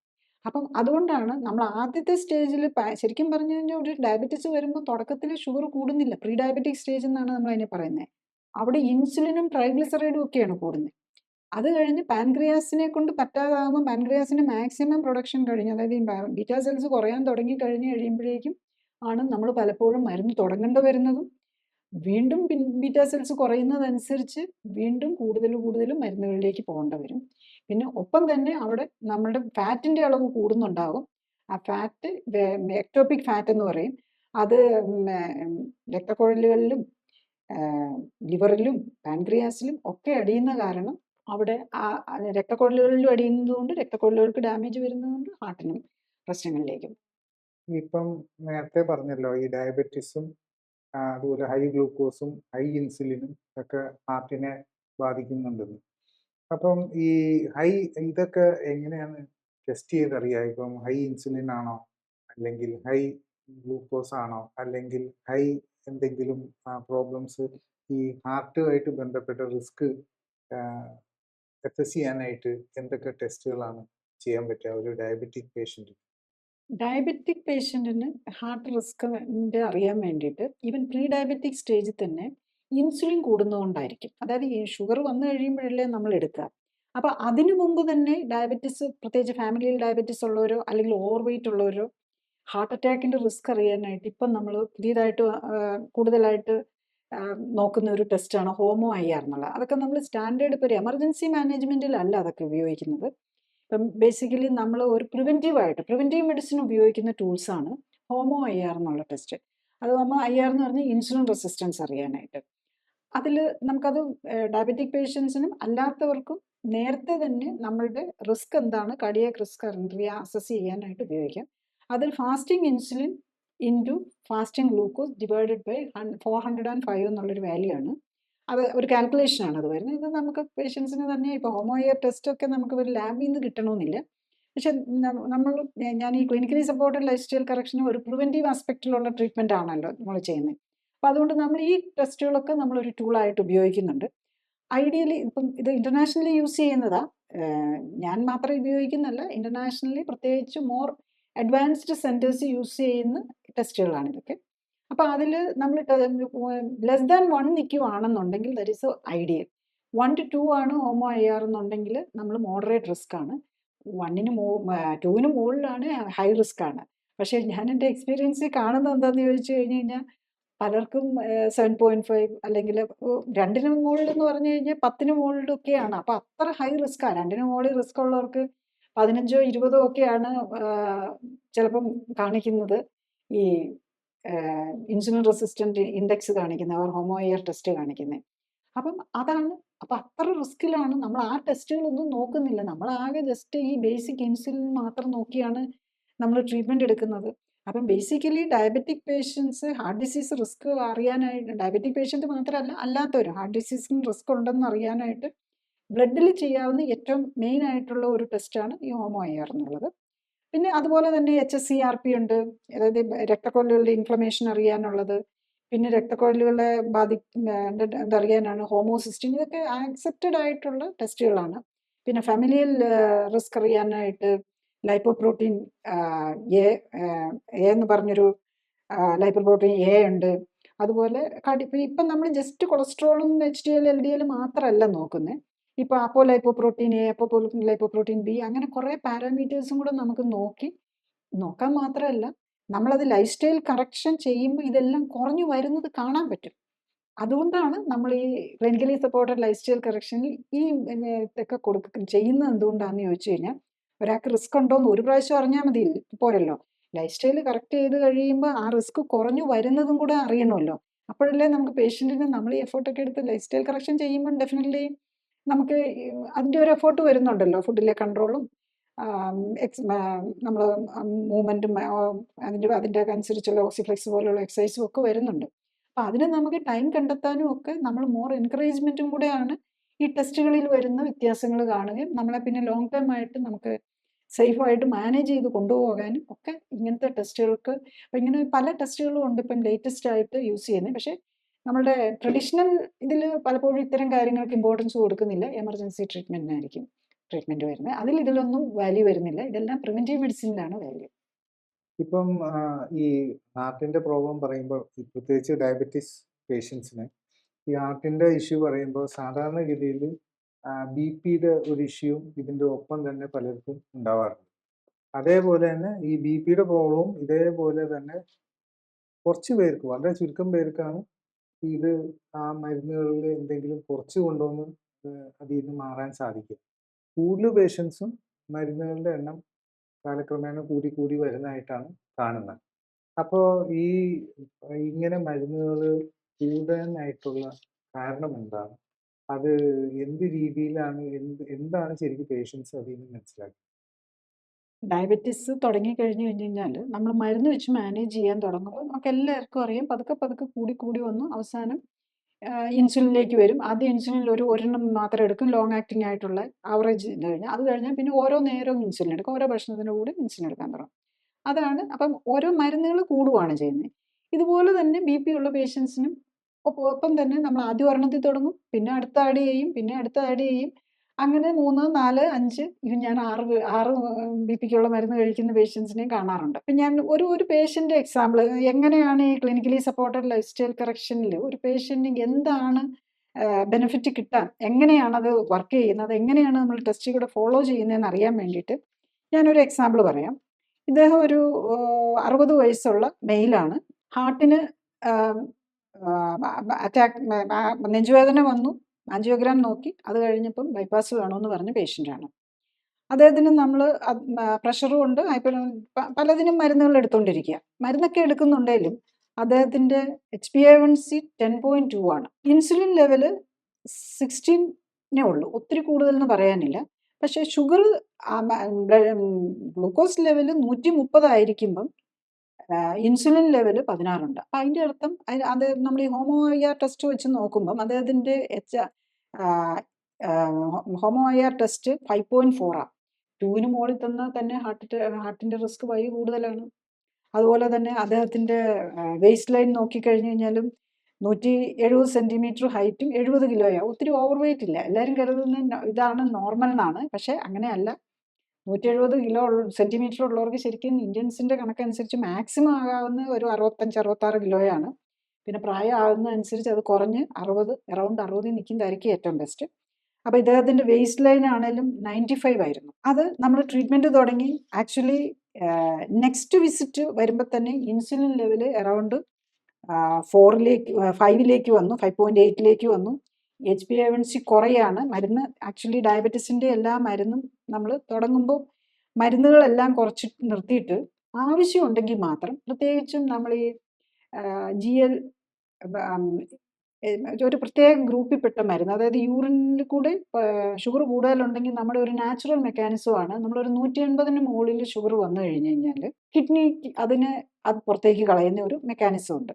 അപ്പം അതുകൊണ്ടാണ് നമ്മൾ ആദ്യത്തെ സ്റ്റേജിൽ ശരിക്കും പറഞ്ഞു കഴിഞ്ഞാൽ ഒരു ഡയബറ്റിസ് വരുമ്പോൾ തുടക്കത്തിൽ ഷുഗർ കൂടുന്നില്ല. പ്രീ ഡയബറ്റിക് സ്റ്റേജ് എന്നാണ് നമ്മൾ അതിനെ പറയുന്നത്. അവിടെ ഇൻസുലിനും ട്രൈഗ്ലിസറൈഡും ഒക്കെയാണ് കൂടുന്നത്. അത് കഴിഞ്ഞ് പാൻക്രിയാസിനെ കൊണ്ട് പറ്റാതാകുമ്പോൾ പാൻക്രിയാസിന് മാക്സിമം പ്രൊഡക്ഷൻ കഴിഞ്ഞ്, അതായത് ഈ ബീറ്റ സെൽസ് കുറയാൻ കഴിയുമ്പോഴേക്കും ആണ് നമ്മൾ പലപ്പോഴും മരുന്ന് തുടങ്ങേണ്ടി വരുന്നതും വീണ്ടും ബീറ്റ സെൽസ് കുറയുന്നതനുസരിച്ച് വീണ്ടും കൂടുതലും മരുന്നുകളിലേക്ക് പോകേണ്ടി വരും. പിന്നെ ഒപ്പം തന്നെ അവിടെ നമ്മുടെ ഫാറ്റിൻ്റെ അളവ് കൂടുന്നുണ്ടാകും. ആ ഫാറ്റ് എക്ടോപിക് ഫാറ്റ് എന്ന് പറയും. അത് രക്തക്കുഴലുകളിലും ലിവറിലും പാൻക്രിയാസിലും ഒക്കെ അടിയുന്ന കാരണം അവിടെ ആ രക്തക്കുഴലുകളിലും അടിയുന്നതുകൊണ്ട് രക്തക്കുഴലുകൾക്ക് ഡാമേജ് വരുന്നതുകൊണ്ട് ഹാർട്ടിനും പ്രശ്നങ്ങളിലേക്കും. ഇപ്പം നേരത്തെ പറഞ്ഞല്ലോ ഈ ഡയബറ്റീസും അതുപോലെ ഹൈ ഗ്ലൂക്കോസും ഹൈ ഇൻസുലിനും ഒക്കെ ഹാർട്ടിനെ ബാധിക്കുന്നുണ്ടെന്ന്. അപ്പം ഈ ഇതൊക്കെ എങ്ങനെയാണ് ടെസ്റ്റ് ചെയ്തറിയുക? ഇപ്പം ഹൈ ഇൻസുലിൻ ആണോ, അല്ലെങ്കിൽ ഹൈ ഗ്ലൂക്കോസ് ആണോ, അല്ലെങ്കിൽ ഹൈ എന്തെങ്കിലും പ്രോബ്ലംസ് ഈ ഹാർട്ടുമായിട്ട് ബന്ധപ്പെട്ട റിസ്ക് അസസ് ചെയ്യാനായിട്ട് എന്തൊക്കെ ടെസ്റ്റുകളാണ് ചെയ്യാൻ പറ്റുക ഒരു ഡയബറ്റിക് പേഷ്യൻറ്റ്? ഡയബറ്റിക് പേഷ്യൻറ്റിന് ഹാർട്ട് റിസ്കിൻ്റെ അറിയാൻ വേണ്ടിയിട്ട് ഈവൻ പ്രീ ഡയബറ്റിക് സ്റ്റേജിൽ തന്നെ ഇൻസുലിൻ കൂടുന്നതുകൊണ്ടായിരിക്കും. അതായത് ഈ ഷുഗർ വന്നു കഴിയുമ്പോഴല്ലേ നമ്മൾ എടുക്കുക. അപ്പോൾ അതിനു മുമ്പ് തന്നെ ഡയബറ്റിസ്, പ്രത്യേകിച്ച് ഫാമിലിയിൽ ഡയബറ്റിസ് ഉള്ളവരോ അല്ലെങ്കിൽ ഓവർ വെയിറ്റ് ഉള്ളവരോ ഹാർട്ട് അറ്റാക്കിൻ്റെ റിസ്ക് അറിയാനായിട്ട് ഇപ്പം നമ്മൾ പുതിയതായിട്ട് കൂടുതലായിട്ട് നോക്കുന്ന ഒരു ടെസ്റ്റാണ് ഹോമോ IR എന്നുള്ളത്. അതൊക്കെ നമ്മൾ സ്റ്റാൻഡേർഡ് ഇപ്പോൾ ഒരു എമർജൻസി മാനേജ്മെൻറ്റിലല്ല അതൊക്കെ ഉപയോഗിക്കുന്നത്. ഇപ്പം ബേസിക്കലി നമ്മൾ ഒരു പ്രിവെൻറ്റീവ് മെഡിസിൻ ഉപയോഗിക്കുന്ന ടൂൾസാണ് ഹോമോ IR എന്നുള്ള ടെസ്റ്റ്. അത് ഹോമോ IR എന്ന് പറഞ്ഞാൽ ഇൻസുലിൻ റെസിസ്റ്റൻസ് അറിയാനായിട്ട്. അതിൽ നമുക്കത് ഡയബറ്റിക് പേഷ്യൻസിനും അല്ലാത്തവർക്കും നേരത്തെ തന്നെ നമ്മളുടെ റിസ്ക് എന്താണ്, കാർഡിയാക് റിസ്ക് അസസ് ചെയ്യാനായിട്ട് ഉപയോഗിക്കാം. അതിൽ fasting insulin into fasting glucose divided by 405 എന്നുള്ളൊരു വാല്യൂ ആണ്. അത് ഒരു കാൽക്കുലേഷനാണ് അത് വരുന്നത്. ഇത് നമുക്ക് പേഷ്യൻസിന് തന്നെ ഇപ്പോൾ ഹോമോ IR ടെസ്റ്റൊക്കെ നമുക്ക് ഒരു ലാബിൽ നിന്ന് കിട്ടണമെന്നില്ല. പക്ഷെ ഞാൻ ഈ ക്ലിനിക്കലി സപ്പോർട്ടഡ് ലൈഫ് സ്റ്റൈൽ കറക്ഷന് ഒരു പ്രിവെൻറ്റീവ് ആസ്പെക്റ്റിലുള്ള ട്രീറ്റ്മെൻ്റ് ആണല്ലോ നമ്മൾ ചെയ്യുന്നത്. അപ്പോൾ അതുകൊണ്ട് നമ്മൾ ഈ ടെസ്റ്റുകളൊക്കെ നമ്മളൊരു ടൂളായിട്ട് ഉപയോഗിക്കുന്നുണ്ട്. ഐഡിയലി ഇപ്പം ഇത് ഇൻ്റർനാഷണലി യൂസ് ചെയ്യുന്നതാണ്. ഞാൻ മാത്രം ഉപയോഗിക്കുന്നതല്ല, ഇൻ്റർനാഷണലി പ്രത്യേകിച്ച് മോർ അഡ്വാൻസ്ഡ് സെൻറ്റേഴ്സ് യൂസ് ചെയ്യുന്ന ടെസ്റ്റുകളാണ് ഇതൊക്കെ. അപ്പോൾ അതിൽ നമ്മൾ ലെസ് ദാൻ 1 നിൽക്കുകയാണെന്നുണ്ടെങ്കിൽ ദറ്റ് ഈസ് ഐഡിയൽ. 1 to 2 ആണ് ഹോമോ IR എന്നുണ്ടെങ്കിൽ നമ്മൾ മോഡറേറ്റ് റിസ്ക് ആണ്. 2ന് മുകളിലാണ് ഹൈ റിസ്ക് ആണ്. പക്ഷേ ഞാൻ എൻ്റെ എക്സ്പീരിയൻസിൽ കാണുന്നത് എന്താണെന്ന് ചോദിച്ചു കഴിഞ്ഞ് കഴിഞ്ഞാൽ പലർക്കും 7.5 അല്ലെങ്കിൽ 2ന് മുകളിൽ എന്ന് പറഞ്ഞു കഴിഞ്ഞാൽ 10ന് മുകളിലൊക്കെയാണ്. അപ്പോൾ അത്ര ഹൈ റിസ്ക്കാണ്. 2ന് മുകളിൽ റിസ്ക് ഉള്ളവർക്ക് 15ഓ 20ഓ ഒക്കെയാണ് ചിലപ്പം കാണിക്കുന്നത് ഈ ഇൻസുലിൻ റെസിസ്റ്റൻറ്റ് ഇൻഡെക്സ് കാണിക്കുന്നത്, അവർ ഹോമോ IR ടെസ്റ്റ് കാണിക്കുന്നത്. അപ്പം അതാണ്. അപ്പം അത്ര റിസ്ക്കിലാണ്. നമ്മൾ ആ ടെസ്റ്റുകളൊന്നും നോക്കുന്നില്ല. നമ്മളാകെ ജസ്റ്റ് ഈ ബേസിക് ഇൻസുലിൻ മാത്രം നോക്കിയാണ് നമ്മൾ ട്രീറ്റ്മെൻറ്റ് എടുക്കുന്നത്. അപ്പം basically diabetic patients heart disease risk അറിയാനായിട്ട്, ഡയബറ്റിക് പേഷ്യൻ്റ് മാത്രമല്ല അല്ലാത്തവരും ഹാർട്ട് ഡിസീസിന് റിസ്ക് ഉണ്ടെന്ന് അറിയാനായിട്ട് ബ്ലഡിൽ ചെയ്യാവുന്ന ഏറ്റവും മെയിൻ ആയിട്ടുള്ള ഒരു ടെസ്റ്റാണ് ഈ ഹോമോ IR എന്നുള്ളത്. പിന്നെ അതുപോലെ തന്നെ HSCRP ഉണ്ട്, അതായത് രക്തക്കൊഴലുകളുടെ ഇൻഫ്ലമേഷൻ അറിയാനുള്ളത്. പിന്നെ രക്തക്കൊഴലുകളെ ഇതറിയാനാണ് ഹോമോസിസ്റ്റിൻ. ഇതൊക്കെ ആക്സെപ്റ്റഡ് ആയിട്ടുള്ള ടെസ്റ്റുകളാണ്. പിന്നെ ഫാമിലിയൽ റിസ്ക് അറിയാനായിട്ട് ലൈപ്പോപ്രോട്ടീൻ എ എന്ന് പറഞ്ഞൊരു ലൈപ്പോപ്രോട്ടീൻ എ ഉണ്ട്. അതുപോലെ ഇപ്പം നമ്മൾ ജസ്റ്റ് കൊളസ്ട്രോളും HDL LDL മാത്രമല്ല നോക്കുന്നത്. ഇപ്പോൾ അപ്പോ ലൈപ്പോപ്രോട്ടീൻ എ, ലൈപ്പോപ്രോട്ടീൻ ബി, അങ്ങനെ കുറേ പാരാമീറ്റേഴ്സും കൂടെ നമുക്ക് നോക്കാൻ മാത്രമല്ല നമ്മളത് ലൈഫ് സ്റ്റൈൽ കറക്ഷൻ ചെയ്യുമ്പോൾ ഇതെല്ലാം കുറഞ്ഞു വരുന്നത് കാണാൻ പറ്റും. അതുകൊണ്ടാണ് നമ്മൾ ഈ ക്ലിനിക്കലി സപ്പോർട്ടഡ് ലൈഫ് സ്റ്റൈൽ കറക്ഷനിൽ ഈ ഇതൊക്കെ ചെയ്യുന്നത് എന്തുകൊണ്ടാണെന്ന് ചോദിച്ചു കഴിഞ്ഞാൽ, ഒരാൾക്ക് റിസ്ക് ഉണ്ടോയെന്ന് ഒരു പ്രാവശ്യം അറിഞ്ഞാൽ മതി പോരല്ലോ. ലൈഫ് സ്റ്റൈൽ കറക്റ്റ് ചെയ്ത് കഴിയുമ്പോൾ ആ റിസ്ക് കുറഞ്ഞു വരുന്നതും കൂടെ അറിയണമല്ലോ. അപ്പോഴല്ലേ നമുക്ക് പേഷ്യൻറ്റിന് നമ്മൾ ഈ എഫേർട്ടൊക്കെ എടുത്ത് ലൈഫ് സ്റ്റൈൽ കറക്ഷൻ ചെയ്യുമ്പോൾ ഡെഫിനറ്റ്ലി നമുക്ക് അതിൻ്റെ ഒരു എഫേർട്ട് വരുന്നുണ്ടല്ലോ. ഫുഡിലെ കൺട്രോളും നമ്മൾ മൂവ്മെൻറ്റും അതിൻ്റെ അനുസരിച്ചുള്ള ഓക്സിഫ്ലെക്സ് പോലുള്ള എക്സസൈസും ഒക്കെ വരുന്നുണ്ട്. അപ്പോൾ അതിന് നമുക്ക് ടൈം കണ്ടെത്താനും ഒക്കെ നമ്മൾ മോർ എൻകറേജ്മെൻറ്റും കൂടെയാണ് ഈ ടെസ്റ്റുകളിൽ വരുന്ന വ്യത്യാസങ്ങൾ കാണുകയും നമ്മളെ പിന്നെ ലോങ് ടേം ആയിട്ട് നമുക്ക് സേഫായിട്ട് മാനേജ് ചെയ്ത് കൊണ്ടുപോകാനും ഒക്കെ ഇങ്ങനത്തെ ടെസ്റ്റുകൾക്ക്. അപ്പോൾ ഇങ്ങനെ പല ടെസ്റ്റുകളും ഉണ്ട് ഇപ്പം ലേറ്റസ്റ്റ് ആയിട്ട് യൂസ് ചെയ്യുന്നത്. പക്ഷേ നമ്മളുടെ ട്രഡീഷണൽ ഇതിൽ പലപ്പോഴും ഇത്തരം കാര്യങ്ങൾക്ക് ഇമ്പോർട്ടൻസ് കൊടുക്കുന്നില്ല. എമർജൻസി ട്രീറ്റ്മെൻറ്റിനായിരിക്കും ട്രീറ്റ്മെൻറ്റ് വരുന്നത്. ഇതിലൊന്നും വാല്യൂ വരുന്നില്ല. ഇതെല്ലാം പ്രിവെൻറ്റീവ് മെഡിസിനിലാണ് വാല്യൂ. ഇപ്പം ഈ ഹാർട്ടിൻ്റെ പ്രോബ്ലം പറയുമ്പോൾ പ്രത്യേകിച്ച് ഡയബറ്റിസ് പേഷ്യൻസിന് ഈ ഹാർട്ടിൻ്റെ ഇഷ്യൂ പറയുമ്പോൾ സാധാരണഗതിയിൽ BP-യുടെ ഒരു ഇഷ്യൂവും ഇതിൻ്റെ ഒപ്പം തന്നെ പലർക്കും ഉണ്ടാവാറുണ്ട്. അതേപോലെ തന്നെ ഈ BP-യുടെ പ്രോബ്ലവും ഇതേപോലെ തന്നെ കുറച്ച് പേർക്ക്, വളരെ ചുരുക്കം പേർക്കാണ് ഇത് ആ മരുന്നുകളിൽ എന്തെങ്കിലും കുറച്ച് കൊണ്ടുവന്ന് അതിൽ നിന്ന് മാറാൻ സാധിക്കും. കൂടുതൽ പേഷ്യൻസും മരുന്നുകളുടെ എണ്ണം കാലക്രമേണ കൂടി വരുന്നതായിട്ടാണ് കാണുന്നത്. അപ്പോൾ ഇങ്ങനെ മരുന്നുകൾ കൂടാനായിട്ടുള്ള കാരണം എന്താണ്? അത് എന്ത് രീതിയിലാണ്, എന്താണ് ശരിക്കും പേഷ്യൻസ് അതിൽ നിന്ന് മനസ്സിലാക്കുന്നത്? ഡയബറ്റിസ് തുടങ്ങിക്കഴിഞ്ഞ് കഴിഞ്ഞാൽ നമ്മൾ മരുന്ന് വെച്ച് മാനേജ് ചെയ്യാൻ തുടങ്ങുമ്പോൾ നമുക്ക് എല്ലാവർക്കും അറിയാം പതുക്കെ കൂടി വന്നു അവസാനം ഇൻസുലിനിലേക്ക് വരും. ആദ്യം ഇൻസുലിനിൽ ഒരെണ്ണം മാത്രം എടുക്കും, ലോങ് ആക്ടിങ് ആയിട്ടുള്ള ആവറേജ് കഴിഞ്ഞാൽ. അത് കഴിഞ്ഞാൽ പിന്നെ ഓരോ നേരവും ഇൻസുലിൻ എടുക്കും, ഓരോ ഭക്ഷണത്തിൻ്റെ കൂടെ ഇൻസുലിൻ എടുക്കാൻ തുടങ്ങും. അതാണ്. അപ്പം ഓരോ മരുന്നുകൾ കൂടുകയാണ് ചെയ്യുന്നത്. ഇതുപോലെ തന്നെ BP ഉള്ള പേഷ്യൻസിനും ഒപ്പം തന്നെ നമ്മൾ ആദ്യം ഒരെണ്ണത്തിൽ തുടങ്ങും, പിന്നെ അടുത്ത ആഡ് ചെയ്യും, പിന്നെ അടുത്ത ആഡ് ചെയ്യും. അങ്ങനെ 3, 4, 5 ഇവൻ ഞാൻ 6 ബിപിക്കുള്ള മരുന്ന് കഴിക്കുന്ന പേഷ്യൻസിനെയും കാണാറുണ്ട്. അപ്പം ഞാൻ ഒരു പേഷ്യൻ്റ് എക്സാമ്പിൾ എങ്ങനെയാണ് ഈ ക്ലിനിക്കലി സപ്പോർട്ടഡ് ലൈഫ് സ്റ്റൈൽ കറക്ഷനിൽ ഒരു പേഷ്യൻറ്റിന് എന്താണ് ബെനിഫിറ്റ് കിട്ടാൻ, എങ്ങനെയാണത് വർക്ക് ചെയ്യുന്നത്, എങ്ങനെയാണ് നമ്മൾ ടെസ്റ്റ് കൂടെ ഫോളോ ചെയ്യുന്നതെന്ന് അറിയാൻ വേണ്ടിയിട്ട് ഞാനൊരു എക്സാമ്പിൾ പറയാം. ഇദ്ദേഹം ഒരു 60 വയസ്സുള്ള മെയിലാണ്. ഹാർട്ടിന് അറ്റാക്ക് നെഞ്ചുവേദന വന്നു. ആൻജിയോഗ്രാം നോക്കി. അത് കഴിഞ്ഞപ്പം ബൈപ്പാസ് വേണമെന്ന് പറഞ്ഞ പേഷ്യൻ്റാണ്. അദ്ദേഹത്തിന് നമ്മൾ പ്രഷറും ഉണ്ട്, പലതിനും മരുന്നുകൾ എടുത്തുകൊണ്ടിരിക്കുക. മരുന്നൊക്കെ എടുക്കുന്നുണ്ടെങ്കിലും അദ്ദേഹത്തിൻ്റെ HbA1c 10.2 ആണ്. ഇൻസുലിൻ ലെവല് 16 ഉള്ളൂ, ഒത്തിരി കൂടുതലെന്ന് പറയാനില്ല. പക്ഷേ ഷുഗർ ഗ്ലൂക്കോസ് ലെവല് 130 ആയിരിക്കുമ്പം ഇൻസുലിൻ ലെവല് 16 ഉണ്ട്. അപ്പം അതിൻ്റെ അർത്ഥം അത് നമ്മൾ ഈ ഹോമോ IR ടെസ്റ്റ് വെച്ച് നോക്കുമ്പം അദ്ദേഹത്തിൻ്റെ ഹോമോ IR ടെസ്റ്റ് 5.4 ആണ്. 2ന് മുകളിൽ തന്നാൽ തന്നെ ഹാർട്ടിൻ്റെ റിസ്ക് വലിയ കൂടുതലാണ്. അതുപോലെ തന്നെ അദ്ദേഹത്തിൻ്റെ വേസ്റ്റ് ലൈൻ നോക്കിക്കഴിഞ്ഞ് കഴിഞ്ഞാലും 170 സെൻറ്റിമീറ്റർ ഹൈറ്റും 70 കിലോയാണ്. ഒത്തിരി ഓവർ വെയിറ്റ് ഇല്ല. എല്ലാവരും കരുതുന്ന ഇതാണ് നോർമൽ എന്നാണ്. പക്ഷേ അങ്ങനെയല്ല. 170 കിലോ സെൻറ്റിമീറ്റർ ഉള്ളവർക്ക് ശരിക്കും ഇന്ത്യൻസിൻ്റെ കണക്കനുസരിച്ച് മാക്സിമം ആകാവുന്ന ഒരു 65-66 കിലോയാണ്. പിന്നെ പ്രായം ആകുന്നതനുസരിച്ച് അത് കുറഞ്ഞ് അറൗണ്ട് 60 നിൽക്കുന്നതായിരിക്കും ഏറ്റവും ബെസ്റ്റ്. അപ്പോൾ ഇദ്ദേഹത്തിൻ്റെ വേസ്റ്റ് ലൈൻ ആണെങ്കിലും 95 ആയിരുന്നു. അത് നമ്മൾ ട്രീറ്റ്മെൻറ്റ് തുടങ്ങി. ആക്ച്വലി നെക്സ്റ്റ് വിസിറ്റ് വരുമ്പോൾ തന്നെ ഇൻസുലിൻ ലെവല് അറൗണ്ട് 5 വന്നു, 5.8 വന്നു. HbA1c കുറയാണ്. മരുന്ന് ആക്ച്വലി ഡയബറ്റീസിൻ്റെ എല്ലാ മരുന്നും നമ്മൾ തുടങ്ങുമ്പോൾ മരുന്നുകളെല്ലാം കുറച്ച് നിർത്തിയിട്ട് ആവശ്യമുണ്ടെങ്കിൽ മാത്രം, പ്രത്യേകിച്ചും നമ്മൾ ഈ GL ഒരു പ്രത്യേക ഗ്രൂപ്പിൽപ്പെട്ട മരുന്ന്, അതായത് യൂറിനിൽ കൂടെ ഷുഗർ കൂടുതലുണ്ടെങ്കിൽ നമ്മുടെ ഒരു നാച്ചുറൽ മെക്കാനിസമാണ്, നമ്മളൊരു 180-ന് മുകളിൽ ഷുഗർ വന്നു കഴിഞ്ഞ് കഴിഞ്ഞാൽ കിഡ്നിക്ക് അത് പുറത്തേക്ക് കളയുന്ന ഒരു മെക്കാനിസം ഉണ്ട്.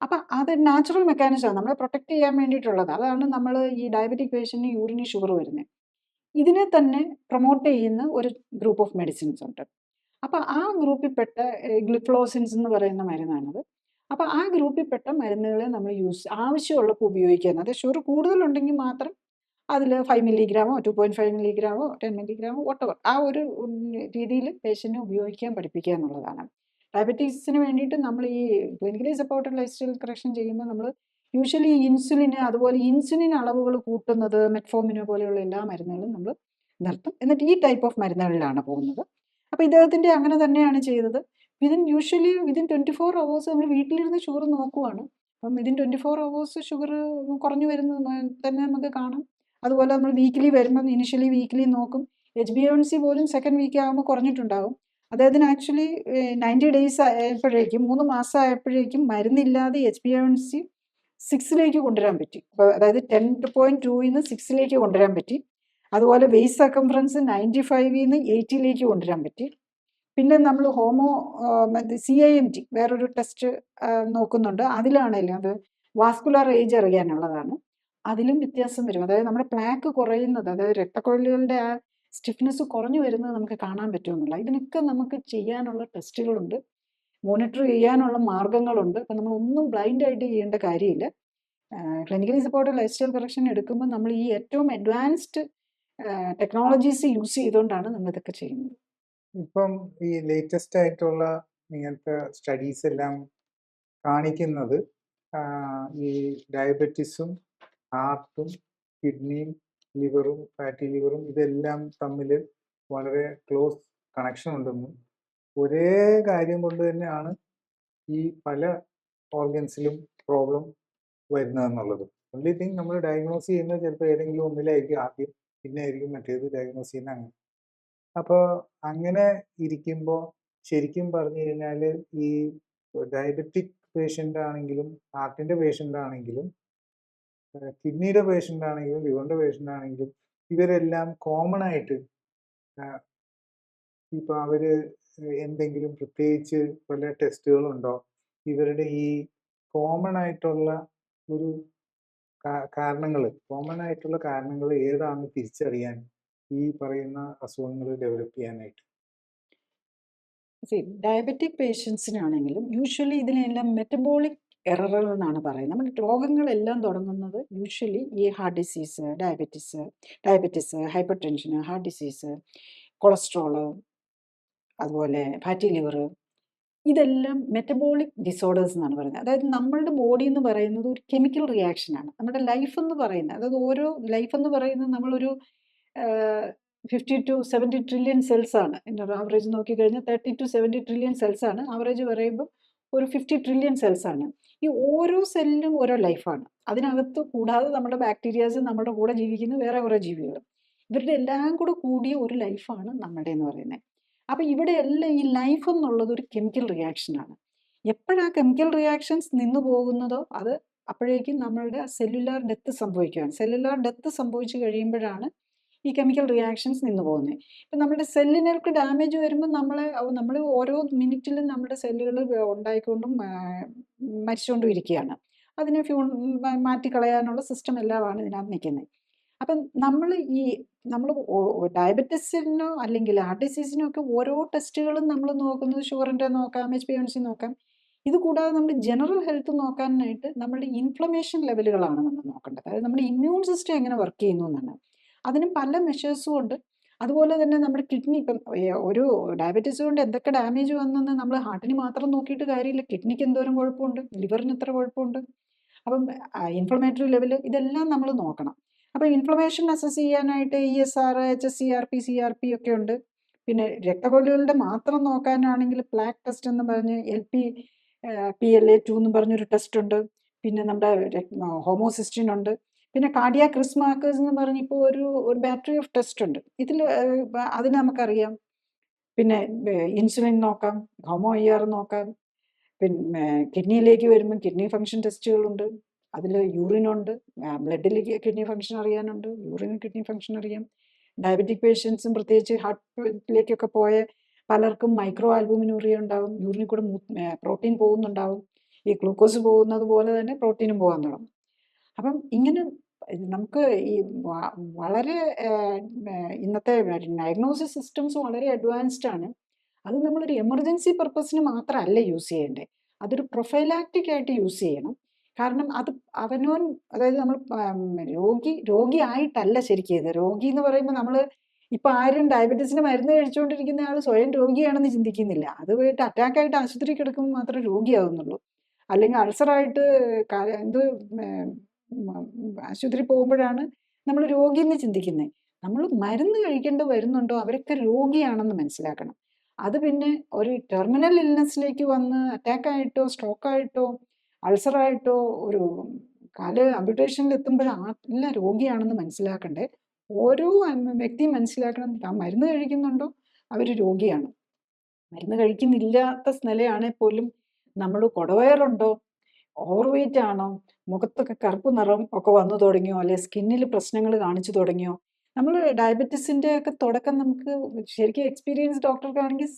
അപ്പം അത് നാച്ചുറൽ മെക്കാനിസമാണ്, നമ്മളെ പ്രൊട്ടക്റ്റ് ചെയ്യാൻ വേണ്ടിയിട്ടുള്ളത്. അതാണ് നമ്മൾ ഈ ഡയബറ്റിക് പേഷ്യൻറ്റിന് യൂറിനി ഷുഗർ വരുന്നത്. ഇതിനെ തന്നെ പ്രൊമോട്ട് ചെയ്യുന്ന ഒരു ഗ്രൂപ്പ് ഓഫ് മെഡിസിൻസ് ഉണ്ട്. അപ്പം ആ ഗ്രൂപ്പിൽപ്പെട്ട ഗ്ലിഫ്ലോസിൻസ് എന്ന് പറയുന്ന മരുന്നാണത്. അപ്പം ആ ഗ്രൂപ്പിൽപ്പെട്ട മരുന്നുകളെ നമ്മൾ ആവശ്യമുള്ളപ്പോൾ ഉപയോഗിക്കുക. അത് ഷുഗർ കൂടുതലുണ്ടെങ്കിൽ മാത്രം അതിൽ 5 മില്ലിഗ്രാമോ 2.5 മില്ലിഗ്രാമോ 10 മില്ലിഗ്രാമോ വോട്ടെവർ ആ ഒരു രീതിയിൽ പേഷ്യൻറ്റിനെ ഉപയോഗിക്കാൻ പഠിപ്പിക്കുക എന്നുള്ളതാണ്. ഡയബറ്റീസിന് വേണ്ടിയിട്ട് നമ്മൾ ഈ clinically supported lifestyle correction ചെയ്യുമ്പോൾ നമ്മൾ യൂഷ്വലി ഇൻസുലിന്, അതുപോലെ ഇൻസുലിൻ അളവുകൾ കൂട്ടുന്നത്, മെറ്റ്ഫോമിനോ പോലെയുള്ള എല്ലാ മരുന്നുകളും നമ്മൾ നിർത്തും. എന്നിട്ട് ഈ ടൈപ്പ് ഓഫ് മരുന്നുകളിലാണ് പോകുന്നത്. അപ്പോൾ ഇദ്ദേഹത്തിൻ്റെ അങ്ങനെ തന്നെയാണ് ചെയ്തത്. വിതിൻ 24 hours നമ്മൾ വീട്ടിലിരുന്ന് ഷുഗർ നോക്കുവാണ്. അപ്പം വിതിൻ 24 hours ഷുഗർ കുറഞ്ഞു വരുന്നത് തന്നെ നമുക്ക് കാണാം. അതുപോലെ നമ്മൾ വീക്കിലി വരുമ്പം ഇനിഷ്യലി വീക്കിലി നോക്കും. HbA1c പോലും സെക്കൻഡ് വീക്ക് ആകുമ്പോൾ കുറഞ്ഞിട്ടുണ്ടാകും. അദ്ദേഹത്തിന് ആക്ച്വലി 90 days ആയപ്പോഴേക്കും, 3 മാസം ആയപ്പോഴേക്കും മരുന്നില്ലാതെ HbA1c 6 കൊണ്ടുവരാൻ പറ്റി. അപ്പോൾ അതായത് 10.2 6 കൊണ്ടുവരാൻ പറ്റി. അതുപോലെ വെയ്സ്റ്റ് സർക്കംഫറൻസ് 95 80 കൊണ്ടുവരാൻ പറ്റി. പിന്നെ നമ്മൾ CIMT വേറൊരു ടെസ്റ്റ് നോക്കുന്നുണ്ട്. അതിലാണെങ്കിലും അത് വാസ്കുലർ ഏജ് അറിയാനുള്ളതാണ്. അതിലും വ്യത്യാസം വരും. അതായത് നമ്മുടെ പ്ലാക്ക് കുറയുന്നത്, അതായത് രക്തക്കുഴലുകളുടെ ആ സ്റ്റിഫ്നെസ് കുറഞ്ഞു വരുന്നത് നമുക്ക് കാണാൻ പറ്റുമെന്നുള്ള. ഇതിനൊക്കെ നമുക്ക് ചെയ്യാനുള്ള ടെസ്റ്റുകളുണ്ട്, മോണിറ്റർ ചെയ്യാനുള്ള മാർഗങ്ങളുണ്ട്. അപ്പം നമ്മൾ ഒന്നും ബ്ലൈൻഡായിട്ട് ചെയ്യേണ്ട കാര്യമില്ല. Clinically supported lifestyle correction എടുക്കുമ്പോൾ നമ്മൾ ഈ ഏറ്റവും അഡ്വാൻസ്ഡ് ടെക്നോളജീസ് യൂസ് ചെയ്തുകൊണ്ടാണ് നമ്മൾ ഇതൊക്കെ ചെയ്യുന്നത്. ഇപ്പം ഈ ലേറ്റസ്റ്റ് ആയിട്ടുള്ള ഇങ്ങനത്തെ സ്റ്റഡീസ് എല്ലാം കാണിക്കുന്നത് ഈ ഡയബറ്റീസും ഹാർട്ടും കിഡ്നിയും ലിവറും ഫാറ്റി ലിവറും ഇതെല്ലാം തമ്മിൽ വളരെ ക്ലോസ് കണക്ഷൻ ഉണ്ടെന്നും ഒരേ കാര്യം കൊണ്ട് തന്നെയാണ് ഈ പല ഓർഗൻസിലും പ്രോബ്ലം വരുന്നതെന്നുള്ളത്. ഒൺലി തിങ് നമ്മൾ ഡയഗ്നോസ് ചെയ്യുന്നത് ചിലപ്പോൾ ഏതെങ്കിലും ഒന്നിലായിരിക്കും ആദ്യം, പിന്നെ ആയിരിക്കും മറ്റേത് ഡയഗ്നോസ് ചെയ്യുന്നത്. അങ്ങനെ അപ്പോൾ അങ്ങനെ ഇരിക്കുമ്പോൾ ശരിക്കും പറഞ്ഞു കഴിഞ്ഞാൽ ഈ ഡയബറ്റിക് പേഷ്യൻ്റ് ആണെങ്കിലും ഹാർട്ടിൻ്റെ പേഷ്യൻ്റ് ആണെങ്കിലും കിഡ്നിയുടെ പേഷ്യൻ്റ് ആണെങ്കിലും ലിവറിൻ്റെ പേഷ്യൻ്റ് ആണെങ്കിലും ഇവരെല്ലാം കോമൺ ആയിട്ട് ഇപ്പോൾ അവർ എന്തെങ്കിലും പ്രത്യേകിച്ച് പല ടെസ്റ്റുകളുണ്ടോ, ഇവരുടെ ഈ കോമൺ ആയിട്ടുള്ള ഒരു കോമൺ ആയിട്ടുള്ള കാരണങ്ങൾ ഏതാണെന്ന് തിരിച്ചറിയാൻ ഈ പറയുന്ന അസുഖങ്ങൾ ഡെവലപ്പ് ചെയ്യാനായിട്ട്? ഡയബറ്റിക് പേഷ്യൻസിനാണെങ്കിലും യൂഷ്വലി ഇതിനെല്ലാം മെറ്റബോളിക് എററുകൾ എന്നാണ് പറയുന്നത്. നമ്മുടെ രോഗങ്ങളെല്ലാം തുടങ്ങുന്നത് യൂഷ്വലി ഈ heart disease, diabetes, hyper tension, heart disease, cholesterol, അതുപോലെ ഫാറ്റി ലിവർ, ഇതെല്ലാം മെറ്റബോളിക് ഡിസോർഡേഴ്സ് എന്നാണ് പറയുന്നത്. അതായത് നമ്മളുടെ ബോഡി എന്ന് പറയുന്നത് ഒരു കെമിക്കൽ റിയാക്ഷനാണ്. നമ്മുടെ ലൈഫ് എന്ന് പറയുന്നത്, അതായത് ഓരോ ലൈഫ് എന്ന് പറയുന്നത് നമ്മളൊരു 50 to 70 ട്രില്യൺ സെൽസ് ആണ്. എൻ്റെ ഒരു ആവറേജ് നോക്കിക്കഴിഞ്ഞാൽ 30 to 70 ട്രില്യൺ സെൽസ് ആണ്. ആവറേജ് പറയുമ്പോൾ ഒരു 50 ട്രില്യൺ സെൽസ് ആണ്. ഈ ഓരോ സെല്ലിലും ഓരോ ലൈഫാണ്. അതിനകത്ത് കൂടാതെ നമ്മുടെ ബാക്ടീരിയാസ് നമ്മുടെ കൂടെ ജീവിക്കുന്ന വേറെ കുറേ ജീവികൾ. ഇവരുടെ എല്ലാം കൂടെ കൂടിയ ഒരു ലൈഫാണ് നമ്മുടെ എന്ന് പറയുന്നത്. അപ്പം ഇവിടെയെല്ലാം ഈ ലൈഫ് എന്നുള്ളത് ഒരു കെമിക്കൽ റിയാക്ഷനാണ്. എപ്പോഴാ കെമിക്കൽ റിയാക്ഷൻസ് നിന്നു പോകുന്നതോ അത് അപ്പോഴേക്കും നമ്മളുടെ സെല്ലുലാർ ഡെത്ത് സംഭവിക്കുകയാണ്. സെല്ലുലാർ ഡെത്ത് സംഭവിച്ചു കഴിയുമ്പോഴാണ് ഈ കെമിക്കൽ റിയാക്ഷൻസ് നിന്ന് പോകുന്നത്. ഇപ്പം നമ്മുടെ സെല്ലിനൊക്കെ ഡാമേജ് വരുമ്പോൾ നമ്മൾ ഓരോ മിനിറ്റിലും നമ്മുടെ സെല്ലുകൾ ഉണ്ടായിക്കൊണ്ടും മരിച്ചുകൊണ്ടും ഇരിക്കുകയാണ്. അതിനെ മാറ്റിക്കളയാനുള്ള സിസ്റ്റം എല്ലാമാണ് ഇതിനകത്ത് നിൽക്കുന്നത്. അപ്പം നമ്മൾ ഡയബറ്റിസിനോ അല്ലെങ്കിൽ ഹാർട്ട് ഡിസീസിനോ ഒക്കെ ഓരോ ടെസ്റ്റുകളും നമ്മൾ നോക്കുന്നത് ഷുഗറിൻ്റെ നോക്കാം, HbA1c നോക്കാം. ഇത് കൂടാതെ നമ്മൾ ജനറൽ ഹെൽത്ത് നോക്കാനായിട്ട് നമ്മളുടെ ഇൻഫ്ലമേഷൻ ലെവലുകളാണ് നമ്മൾ നോക്കേണ്ടത്. അതായത് നമ്മുടെ ഇമ്മ്യൂൺ സിസ്റ്റം എങ്ങനെ വർക്ക് ചെയ്യുന്നു എന്നാണ്. അതിന് പല മെഷേഴ്സും ഉണ്ട്. അതുപോലെ തന്നെ നമ്മുടെ കിഡ്നി ഇപ്പം ഒരു ഡയബറ്റീസ് കൊണ്ട് എന്തൊക്കെ ഡാമേജ് വന്നെന്ന് നമ്മൾ ഹാർട്ടിന് മാത്രം നോക്കിയിട്ട് കാര്യമില്ല. കിഡ്നിക്ക് എന്തോരം കുഴപ്പമുണ്ട്, ലിവറിന് എത്ര കുഴപ്പമുണ്ട്. അപ്പം ഇൻഫ്ലമേറ്ററി ലെവൽ ഇതെല്ലാം നമ്മൾ നോക്കണം. അപ്പം ഇൻഫ്ലമേഷൻ അസസ് ചെയ്യാനായിട്ട് ESR, HSCRP, CRP ഒക്കെ ഉണ്ട്. പിന്നെ രക്തക്കൊള്ളികളുടെ മാത്രം നോക്കാനാണെങ്കിൽ പ്ലാക്ക് ടെസ്റ്റ് എന്ന് പറഞ്ഞ് PLA2 എന്ന് പറഞ്ഞൊരു ടെസ്റ്റ് ഉണ്ട്. പിന്നെ നമ്മുടെ ഹോമോസിസ്റ്റിൻ ഉണ്ട്. പിന്നെ കാർഡിയാക് റിസ്ക് മാർക്കേഴ്സ് എന്ന് പറഞ്ഞ് ഇപ്പോൾ ഒരു ബാറ്ററി ഓഫ് ടെസ്റ്റ് ഉണ്ട്. അതിന് നമുക്കറിയാം. പിന്നെ ഇൻസുലിൻ നോക്കാം, HOMO-IR നോക്കാം. പിന്നെ കിഡ്നിയിലേക്ക് വരുമ്പോൾ കിഡ്നി ഫംഗ്ഷൻ ടെസ്റ്റുകളുണ്ട്. അതിൽ യൂറിനുണ്ട്, ബ്ലഡിൽ കിഡ്നി ഫംഗ്ഷൻ അറിയാനുണ്ട്, യൂറിൻ കിഡ്നി ഫംഗ്ഷൻ അറിയാം. ഡയബറ്റിക് പേഷ്യൻസും പ്രത്യേകിച്ച് ഹാർട്ടിലേക്കൊക്കെ പോയ പലർക്കും മൈക്രോ ആൽബുമിനൂറിയ ഉണ്ടാകും. യൂറിനിൽ കൂടെ പ്രോട്ടീൻ പോകുന്നുണ്ടാവും. ഈ ഗ്ലൂക്കോസ് പോകുന്നത് പോലെ തന്നെ പ്രോട്ടീനും പോകാൻ തുടങ്ങും. അപ്പം ഇങ്ങനെ നമുക്ക് ഈ വളരെ ഇന്നത്തെ ഡയഗ്നോസിസ് സിസ്റ്റംസ് വളരെ അഡ്വാൻസ്ഡ് ആണ്. അത് നമ്മളൊരു എമർജൻസി പർപ്പസിന് മാത്രമല്ല യൂസ് ചെയ്യേണ്ടത്. അതൊരു പ്രൊഫൈലാക്റ്റിക് ആയിട്ട് യൂസ് ചെയ്യണം. കാരണം അത് അതായത് നമ്മൾ രോഗിയായിട്ടല്ല ശരിക്കും ഇത്. രോഗി എന്ന് പറയുമ്പോൾ നമ്മൾ ഇപ്പം ആരും ഡയബറ്റീസിന് മരുന്ന് കഴിച്ചുകൊണ്ടിരിക്കുന്ന ആൾ സ്വയം രോഗിയാണെന്ന് ചിന്തിക്കുന്നില്ല. അത് പോയിട്ട് അറ്റാക്കായിട്ട് ആശുപത്രി കിടക്കുമ്പോൾ മാത്രമേ രോഗിയാകുന്നുള്ളൂ. അല്ലെങ്കിൽ അൾസറായിട്ട് ആശുപത്രി പോകുമ്പോഴാണ് നമ്മൾ രോഗിയെന്ന് ചിന്തിക്കുന്നത്. നമ്മൾ മരുന്ന് കഴിക്കേണ്ടി വരുന്നുണ്ടോ അവരൊക്കെ രോഗിയാണെന്ന് മനസ്സിലാക്കണം. അത് പിന്നെ ഒരു ടെർമിനൽ ഇൽനെസ്സിലേക്ക് വന്ന് അറ്റാക്കായിട്ടോ സ്ട്രോക്കായിട്ടോ അൾസറായിട്ടോ ഒരു കാല് അംപ്യൂട്ടേഷനിൽ എത്തുമ്പോഴല്ല രോഗിയാണെന്ന് മനസ്സിലാക്കണ്ടേ. ഓരോ വ്യക്തിയും മനസ്സിലാക്കണം മരുന്ന് കഴിക്കുന്നുണ്ടോ അവർ രോഗിയാണ്. മരുന്ന് കഴിക്കുന്നില്ലാത്ത നിലയാണെങ്കിൽ പോലും നമ്മൾ കുടവയറുണ്ടോ, ഓവർ വെയിറ്റ് ആണോ, മുഖത്തൊക്കെ കറുപ്പ് നിറം ഒക്കെ വന്നു തുടങ്ങിയോ, അല്ലെ സ്കിന്നിൽ പ്രശ്നങ്ങൾ കാണിച്ചു തുടങ്ങിയോ. നമ്മൾ ഡയബറ്റീസിൻ്റെ ഒക്കെ തുടക്കം നമുക്ക് ശരിക്കും എക്സ്പീരിയൻസ് ഡോക്ടർക്കാണെങ്കിൽ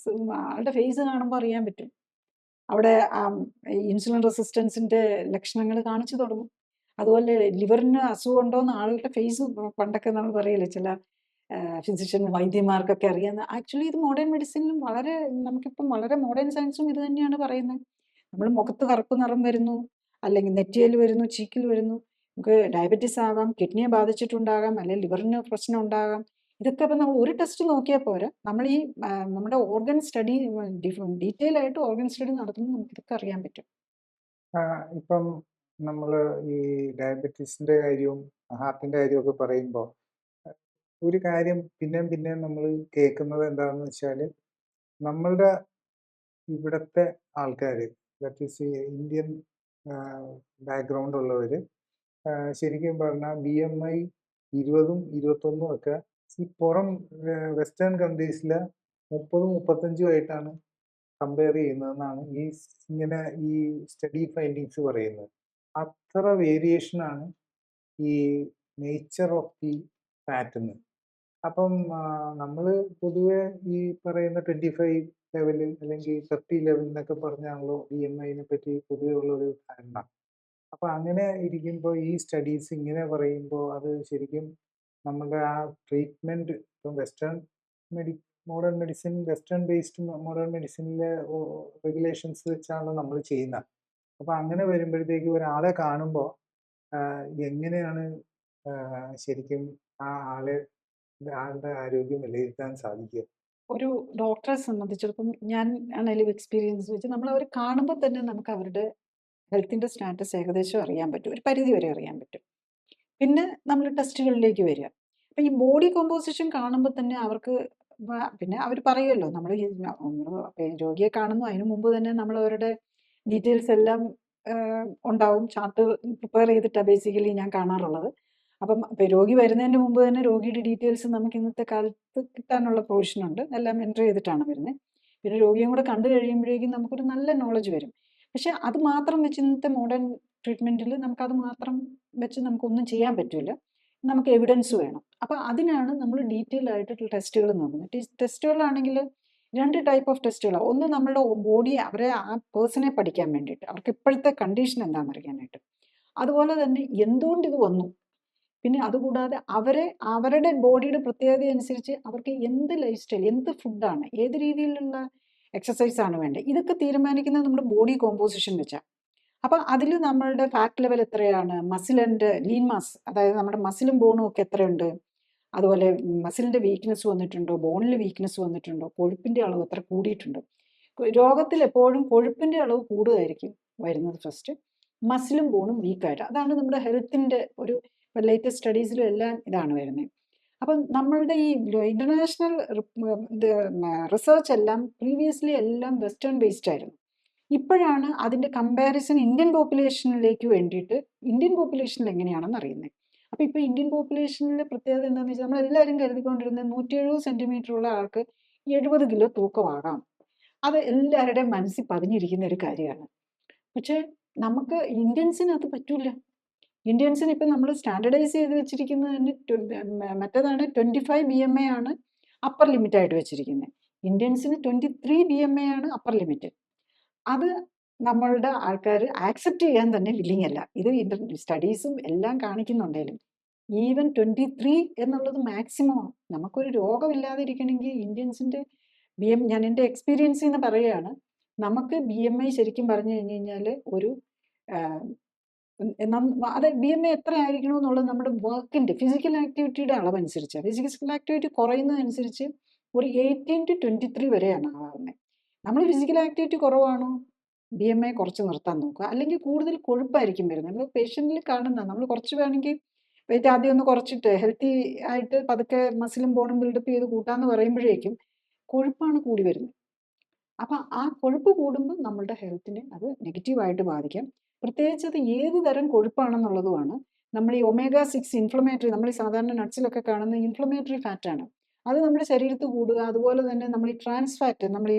ആളുടെ ഫേസ് കാണുമ്പോൾ അറിയാൻ പറ്റും. അവിടെ ഇൻസുലിൻ റെസിസ്റ്റൻസിൻ്റെ ലക്ഷണങ്ങൾ കാണിച്ചു തുടങ്ങും. അതുപോലെ ലിവറിന് അസുഖം ഉണ്ടോ എന്ന് ആളുടെ ഫേസ് പണ്ടൊക്കെ നമ്മൾ പറയില്ലേ ചില വൈദ്യന്മാർക്കൊക്കെ അറിയാവുന്ന. ആക്ച്വലി ഇത് മോഡേൺ മെഡിസിനിലും നമുക്കിപ്പം വളരെ മോഡേൺ സയൻസും ഇത് തന്നെയാണ് പറയുന്നത്. നമ്മൾ മുഖത്ത് കറുപ്പ് നിറം വരുന്നു, അല്ലെങ്കിൽ നെറ്റിയിൽ വരുന്നു, ചീക്കിൽ വരുന്നു. നമുക്ക് ഡയബറ്റീസ് ആകാം, കിഡ്നിയെ ബാധിച്ചിട്ടുണ്ടാകാം, അല്ലെങ്കിൽ ലിവറിന് പ്രശ്നം ഉണ്ടാകാം. ഇതൊക്കെ അപ്പം നമ്മൾ ഒരു ടെസ്റ്റ് നോക്കിയാൽ പോരാ. നമ്മൾ ഈ നമ്മുടെ ഓർഗൻ സ്റ്റഡി ഡീറ്റെയിൽ ആയിട്ട് ഓർഗൻ സ്റ്റഡി നടത്തുമ്പോൾ നമുക്കിതൊക്കെ അറിയാൻ പറ്റും. ഇപ്പം നമ്മൾ ഈ ഡയബറ്റീസിൻ്റെ കാര്യവും ഹാർട്ടിൻ്റെ കാര്യമൊക്കെ പറയുമ്പോൾ ഒരു കാര്യം പിന്നെയും നമ്മൾ കേൾക്കുന്നത് എന്താണെന്ന് വെച്ചാൽ നമ്മളുടെ ഇവിടുത്തെ ആൾക്കാർ, ദാറ്റ് ഈസ് ഇന്ത്യൻ ബാക്ക്ഗ്രൗണ്ട് ഉള്ളവർ ശരിക്കും പറഞ്ഞാൽ BMI 20ഉം 21ഉം ഒക്കെ ഈ പുറം വെസ്റ്റേൺ കൺട്രീസിൽ 30-35 ആയിട്ടാണ് കമ്പയർ ചെയ്യുന്നതെന്നാണ് ഇങ്ങനെ ഈ സ്റ്റഡി ഫൈൻഡിങ്സ് പറയുന്നത്. അത്ര വേരിയേഷനാണ് ഈ നേച്ചർ ഓഫ് ദി ഫാറ്റിന്. അപ്പം നമ്മൾ പൊതുവെ ഈ പറയുന്ന 25 ലെവല് അല്ലെങ്കിൽ 30 ലെവൽ എന്നൊക്കെ പറഞ്ഞാണല്ലോ BMIനെ പറ്റി പൊതുവെ ഉള്ളൊരു ധാരണ. അപ്പം അങ്ങനെ ഇരിക്കുമ്പോൾ ഈ സ്റ്റഡീസ് ഇങ്ങനെ പറയുമ്പോൾ അത് ശരിക്കും നമ്മുടെ ആ ട്രീറ്റ്മെൻറ്റ് ഇപ്പം modern medicine western based modern മെഡിസിനിലെ റെഗുലേഷൻസ് വെച്ചാണ് നമ്മൾ ചെയ്യുന്നത്. അപ്പൊ അങ്ങനെ വരുമ്പോഴത്തേക്ക് ഒരാളെ കാണുമ്പോൾ എങ്ങനെയാണ് ശരിക്കും ആ ആളുടെ ആരോഗ്യം വിലയിരുത്താൻ സാധിക്കുക? ഒരു ഡോക്ടറെ സംബന്ധിച്ചിടത്തോളം ഞാൻ ആണേലും എക്സ്പീരിയൻസ് വെച്ച് നമ്മൾ അവർ കാണുമ്പോൾ തന്നെ നമുക്ക് അവരുടെ ഹെൽത്തിൻ്റെ സ്റ്റാറ്റസ് ഏകദേശം അറിയാൻ പറ്റും. ഒരു പരിധി വരെ അറിയാൻ പറ്റും. പിന്നെ നമ്മൾ ടെസ്റ്റുകളിലേക്ക് വരിക. അപ്പം ഈ ബോഡി കോമ്പോസിഷൻ കാണുമ്പോൾ തന്നെ അവർക്ക് പിന്നെ അവർ പറയുമല്ലോ നമ്മൾ രോഗിയെ കാണുന്നു അതിന് മുമ്പ് തന്നെ നമ്മൾ അവരുടെ ഡീറ്റെയിൽസ് എല്ലാം ഉണ്ടാവും. ചാർട്ട് പ്രിപ്പയർ ചെയ്തിട്ടാണ് ബേസിക്കലി ഞാൻ കാണാറുള്ളത്. അപ്പം രോഗി വരുന്നതിന് മുമ്പ് തന്നെ രോഗിയുടെ ഡീറ്റെയിൽസ് നമുക്ക് ഇന്നത്തെ കാലത്ത് കിട്ടാനുള്ള പ്രൊവിഷനുണ്ട്. എല്ലാം എൻ്റർ ചെയ്തിട്ടാണ് വരുന്നത്. പിന്നെ രോഗിയും കൂടെ കണ്ടു കഴിയുമ്പോഴേക്കും നമുക്കൊരു നല്ല നോളജ് വരും. പക്ഷെ അത് മാത്രം വെച്ച് ഇന്നത്തെ മോഡേൺ ട്രീറ്റ്മെൻറ്റിൽ നമുക്കത് മാത്രം വെച്ച് നമുക്കൊന്നും ചെയ്യാൻ പറ്റില്ല. നമുക്ക് എവിഡൻസ് വേണം. അപ്പോൾ അതിനാണ് നമ്മൾ ഡീറ്റെയിൽ ആയിട്ട് ടെസ്റ്റുകൾ നോക്കുന്നത്. ടെസ്റ്റുകളാണെങ്കിൽ 2 ടൈപ്പ് ഓഫ് ടെസ്റ്റുകളാണ്. ഒന്ന് നമ്മളുടെ ബോഡിയെ അവരെ ആ പേഴ്സണെ പഠിക്കാൻ വേണ്ടിയിട്ട്, അവർക്ക് ഇപ്പോഴത്തെ കണ്ടീഷൻ എന്താണെന്ന് അറിയാനായിട്ട്. അതുപോലെ തന്നെ എന്തുകൊണ്ട് ഇത് വന്നു, പിന്നെ അതുകൂടാതെ അവരുടെ ബോഡിയുടെ പ്രത്യേകത അനുസരിച്ച് അവർക്ക് എന്ത് ലൈഫ് സ്റ്റൈൽ, എന്ത് ഫുഡാണ്, ഏത് രീതിയിലുള്ള എക്സസൈസാണ് വേണ്ടത്, ഇതൊക്കെ തീരുമാനിക്കുന്നത് നമ്മുടെ ബോഡി കോമ്പോസിഷൻ വെച്ചാണ്. അപ്പം അതിൽ നമ്മളുടെ ഫാറ്റ് ലെവൽ എത്രയാണ്, മസിൽ ആൻഡ് ലീൻ മാസ്, അതായത് നമ്മുടെ മസിലും ബോണും ഒക്കെ എത്രയുണ്ട്, അതുപോലെ മസിലിൻ്റെ വീക്ക്നെസ് വന്നിട്ടുണ്ടോ, ബോണിൽ വീക്ക്നെസ് വന്നിട്ടുണ്ടോ, കൊഴുപ്പിൻ്റെ അളവ് എത്ര കൂടിയിട്ടുണ്ട്. രോഗത്തിൽ എപ്പോഴും കൊഴുപ്പിൻ്റെ അളവ് കൂടുതലായിരിക്കും വരുന്നത് ഫസ്റ്റ്, മസിലും ബോണും വീക്കായിട്ട്. അതാണ് നമ്മുടെ ഹെൽത്തിൻ്റെ ഒരു ലേറ്റസ്റ്റ് സ്റ്റഡീസിലും എല്ലാം ഇതാണ് വരുന്നത്. അപ്പം നമ്മളുടെ ഈ ഇൻ്റർനാഷണൽ റിസർച്ച് എല്ലാം പ്രീവിയസ്ലി എല്ലാം വെസ്റ്റേൺ ബേസ്ഡ് ആയിരുന്നു. ഇപ്പോഴാണ് അതിൻ്റെ കമ്പാരിസൺ ഇന്ത്യൻ പോപ്പുലേഷനിലേക്ക് വേണ്ടിയിട്ട് ഇന്ത്യൻ പോപ്പുലേഷനിൽ എങ്ങനെയാണെന്ന് അറിയുന്നത്. അപ്പോൾ ഇപ്പോൾ ഇന്ത്യൻ പോപ്പുലേഷനിലെ പ്രത്യേകത എന്താണെന്ന് വെച്ചാൽ നമ്മളെല്ലാവരും കരുതിക്കൊണ്ടിരുന്നത് 170 സെൻറ്റിമീറ്റർ ഉള്ള ആൾക്ക് 70 കിലോ തൂക്കമാകാം. അത് എല്ലാവരുടെയും മനസ്സിൽ പതിഞ്ഞിരിക്കുന്ന ഒരു കാര്യമാണ്. പക്ഷേ നമുക്ക് ഇന്ത്യൻസിന് അത് പറ്റില്ല. ഇന്ത്യൻസിന് ഇപ്പം നമ്മൾ സ്റ്റാൻഡർഡൈസ് ചെയ്ത് വെച്ചിരിക്കുന്നത് തന്നെ മറ്റേതാണ് 25 BMI ആണ് അപ്പർ ലിമിറ്റായിട്ട് വെച്ചിരിക്കുന്നത്. ഇന്ത്യൻസിന് 23 BMI ആണ് അപ്പർ ലിമിറ്റ്. അത് നമ്മളുടെ ആൾക്കാർ ആക്സെപ്റ്റ് ചെയ്യാൻ തന്നെ വില്ലിങ് അല്ല. ഇത് സ്റ്റഡീസും എല്ലാം കാണിക്കുന്നുണ്ടെങ്കിലും ഈവൻ 23 എന്നുള്ളത് മാക്സിമമാണ്. നമുക്കൊരു രോഗമില്ലാതെ ഇരിക്കണമെങ്കിൽ ഇന്ത്യൻസിൻ്റെ ഞാൻ എൻ്റെ എക്സ്പീരിയൻസിൽ നിന്ന് പറയുകയാണ്, നമുക്ക് BMI ശരിക്കും പറഞ്ഞു കഴിഞ്ഞ് കഴിഞ്ഞാൽ ഒരു അത് BMI എത്ര ആയിരിക്കണം എന്നുള്ളത് നമ്മുടെ വർക്കിൻ്റെ ഫിസിക്കൽ ആക്ടിവിറ്റിയുടെ അളവനുസരിച്ചാണ്. ഫിസിക്കൽ ആക്ടിവിറ്റി കുറയുന്നതനുസരിച്ച് ഒരു 18 to 23 വരെയാണ് ആകുന്നത്. നമ്മൾ ഫിസിക്കൽ ആക്ടിവിറ്റി കുറവാണോ, BMI കുറച്ച് നിർത്താൻ നോക്കുക. അല്ലെങ്കിൽ കൂടുതൽ കൊഴുപ്പായിരിക്കും വരുന്നത്. നമ്മൾ പേഷ്യൻറ്റിൽ കാണുന്ന നമ്മൾ കുറച്ച് വേണമെങ്കിൽ വെയിറ്റ് ആദ്യം ഒന്ന് കുറച്ചിട്ട് ഹെൽത്തി ആയിട്ട് പതുക്കെ മസിലും ബോണും ബിൽഡപ്പ് ചെയ്ത് കൂട്ടാമെന്ന് പറയുമ്പോഴേക്കും കൊഴുപ്പാണ് കൂടി വരുന്നത്. അപ്പം ആ കൊഴുപ്പ് കൂടുമ്പോൾ നമ്മളുടെ ഹെൽത്തിനെ അത് നെഗറ്റീവായിട്ട് ബാധിക്കാം. പ്രത്യേകിച്ച് അത് ഏത് തരം കൊഴുപ്പാണെന്നുള്ളതുമാണ്. നമ്മൾ ഈ omega-6 ഇൻഫ്ലമേറ്ററി, നമ്മൾ ഈ സാധാരണ നട്ട്സിലൊക്കെ കാണുന്ന ഇൻഫ്ലമേറ്ററി ഫാറ്റാണ്. അത് നമ്മുടെ ശരീരത്തിൽ കൂടുക. അതുപോലെ തന്നെ നമ്മൾ ഈ ട്രാൻസ് ഫാറ്റ്, നമ്മൾ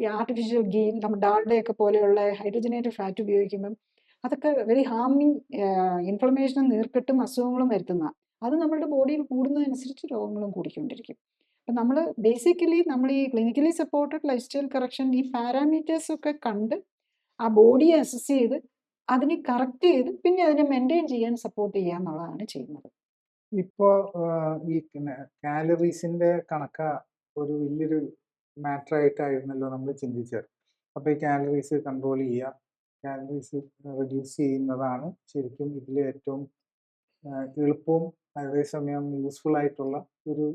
ഈ ആർട്ടിഫിഷ്യൽ ഗീ, നമ്മൾ ഡാൽഡയൊക്കെ പോലെയുള്ള ഹൈഡ്രജനേറ്റഡ് ഫാറ്റ് ഉപയോഗിക്കുമ്പം അതൊക്കെ വെരി ഹാർമിങ്, ഇൻഫ്ലമേഷനും നീർക്കെട്ടും അസുഖങ്ങളും വരുത്തുന്ന. അത് നമ്മുടെ ബോഡിയിൽ കൂടുന്നതനുസരിച്ച് രോഗങ്ങളും കൂടിക്കൊണ്ടിരിക്കും. അപ്പം നമ്മൾ ബേസിക്കലി നമ്മൾ ഈ clinically supported lifestyle correction ഈ പാരാമീറ്റേഴ്സ് ഒക്കെ കണ്ട് ആ ബോഡിയെ അസസ് ചെയ്ത് അതിനെ കറക്റ്റ് ചെയ്ത് പിന്നെ അതിനെ മെയിൻറ്റെയിൻ ചെയ്യാൻ സപ്പോർട്ട് ചെയ്യുക എന്നുള്ളതാണ് ചെയ്യുന്നത്. ഇപ്പോൾ ഈ കാലറീസിന്റെ കണക്ക ഒരു വലിയൊരു മാറ്റർ ആയിട്ടായിരുന്നല്ലോ നമ്മൾ ചിന്തിച്ചത്. അപ്പോൾ ഈ കാലറീസ് കൺട്രോൾ ചെയ്യുക, കാലറീസ് റെഡ്യൂസ് ചെയ്യുന്നതാണ് ശരിക്കും ഇതിൽ ഏറ്റവും എളുപ്പവും അതേസമയം യൂസ്ഫുൾ ആയിട്ടുള്ള ഒരു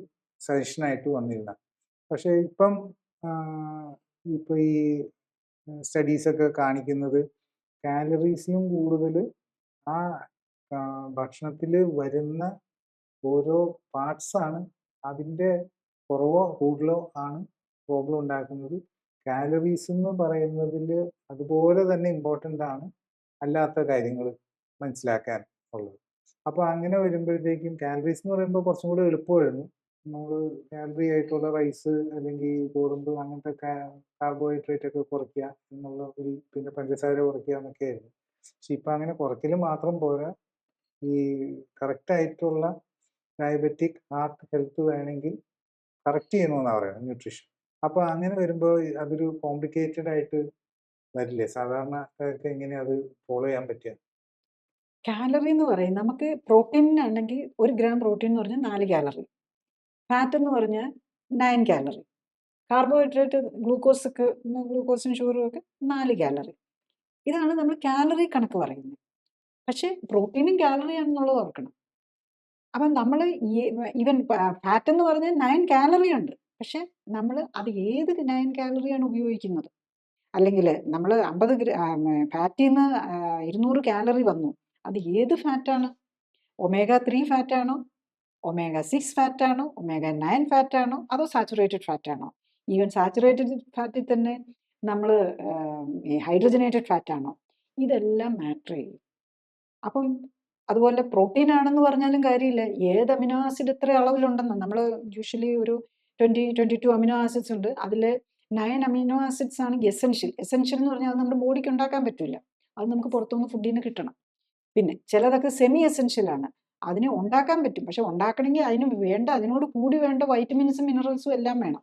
സജഷനായിട്ട് വന്നിരുന്നത്. പക്ഷേ ഇപ്പം ഇപ്പോൾ ഈ സ്റ്റഡീസൊക്കെ കാണിക്കുന്നത് കാലറീസിനും കൂടുതൽ ആ ഭക്ഷണത്തിൽ വരുന്ന ഓരോ പാർട്സാണ് അതിൻ്റെ കുറവോ കൂടുതലോ ആണ് പ്രോബ്ലം ഉണ്ടാക്കുന്നത്. കാലറീസ് എന്ന് പറയുന്നതിൽ അതുപോലെ തന്നെ ഇമ്പോർട്ടൻ്റ് ആണ് അല്ലാത്ത കാര്യങ്ങൾ മനസ്സിലാക്കാൻ ഉള്ളത്. അപ്പോൾ അങ്ങനെ വരുമ്പോഴത്തേക്കും കാലറീസ് എന്ന് പറയുമ്പോൾ കുറച്ചും കൂടി എളുപ്പമായിരുന്നു. നമ്മൾ കാലറി ആയിട്ടുള്ള റൈസ് അല്ലെങ്കിൽ ഗോതമ്പ് അങ്ങനത്തെ കാർബോഹൈഡ്രേറ്റ് ഒക്കെ കുറയ്ക്കുക എന്നുള്ള ഒരു, പിന്നെ പഞ്ചസാര കുറയ്ക്കുക എന്നൊക്കെ ആയിരുന്നു. പക്ഷെ ഇപ്പം അങ്ങനെ കുറയ്ക്കൽ മാത്രം പോരാ, ഈ കറക്റ്റായിട്ടുള്ള ഡയബറ്റിക് ഹാർട്ട് ഹെൽത്ത് വേണമെങ്കിൽ കറക്റ്റ് ചെയ്യണമെന്നാണ് പറയുന്നത് ന്യൂട്രീഷൻ. അപ്പോൾ അങ്ങനെ വരുമ്പോൾ അതൊരു കോംപ്ലിക്കേറ്റഡ് ആയിട്ട് വരില്ലേ? സാധാരണക്കാർക്ക് എങ്ങനെ അത് ഫോളോ ചെയ്യാൻ പറ്റുക? കാലറി എന്ന് പറയും, നമുക്ക് പ്രോട്ടീനാണെങ്കിൽ 1 ഗ്രാം പ്രോട്ടീൻ എന്ന് പറഞ്ഞാൽ 4 കാലറി, ഫാറ്റ് എന്ന് പറഞ്ഞാൽ 9 കാലറി, കാർബോഹൈഡ്രേറ്റ് ഗ്ലൂക്കോസും ഷുഗറും ഒക്കെ 4 കാലറി. ഇതാണ് നമ്മൾ കാലറി കണക്ക് പറയുന്നത്. പക്ഷേ പ്രോട്ടീനും കാലറിയാണെന്നുള്ളത് ഓർക്കണം. അപ്പം നമ്മൾ ഈവൻ ഫാറ്റ് എന്ന് പറഞ്ഞാൽ 9 കാലറി ഉണ്ട്. പക്ഷേ നമ്മൾ അത് ഏത് 9 കാലറിയാണ് ഉപയോഗിക്കുന്നത്? അല്ലെങ്കിൽ നമ്മൾ 50 ഫാറ്റിൽ നിന്ന് 200 കാലറി വന്നു. അത് ഏത് ഫാറ്റാണ്? ഒമേഗ 3 ഫാറ്റാണോ? ഒമേഗ 6 ഫാറ്റാണോ? ഒമേഗ 9 ഫാറ്റാണോ? അതോ സാച്ചുറേറ്റഡ് ഫാറ്റാണോ? ഈവൻ സാച്ചുറേറ്റഡ് ഫാറ്റിൽ തന്നെ നമ്മൾ ഈ ഹൈഡ്രജനേറ്റഡ് ഫാറ്റാണോ? ഇതെല്ലാം മാറ്റർ ചെയ്യും. അപ്പം അതുപോലെ പ്രോട്ടീൻ ആണെന്ന് പറഞ്ഞാലും കാര്യമില്ല. ഏത് അമിനോ ആസിഡ് എത്ര അളവിലുണ്ടെന്ന് നമ്മൾ യൂഷ്വലി ഒരു 22 അമിനോ ആസിഡ്സ് ഉണ്ട്. അതിൽ 9 അമിനോ ആസിഡ്സ് ആണ് എസെൻഷ്യൽ. എസെൻഷ്യൽ എന്ന് പറഞ്ഞാൽ അത് നമ്മുടെ ബോഡിക്ക് ഉണ്ടാക്കാൻ പറ്റില്ല. അത് നമുക്ക് പുറത്തുനിന്ന് ഫുഡിൽ നിന്ന് കിട്ടണം. പിന്നെ ചിലതൊക്കെ സെമി എസെൻഷ്യൽ ആണ്. അതിനെ ഉണ്ടാക്കാൻ പറ്റും. പക്ഷെ ഉണ്ടാക്കണമെങ്കിൽ അതിനോട് കൂടി വേണ്ട വൈറ്റമിൻസും മിനറൽസും എല്ലാം വേണം.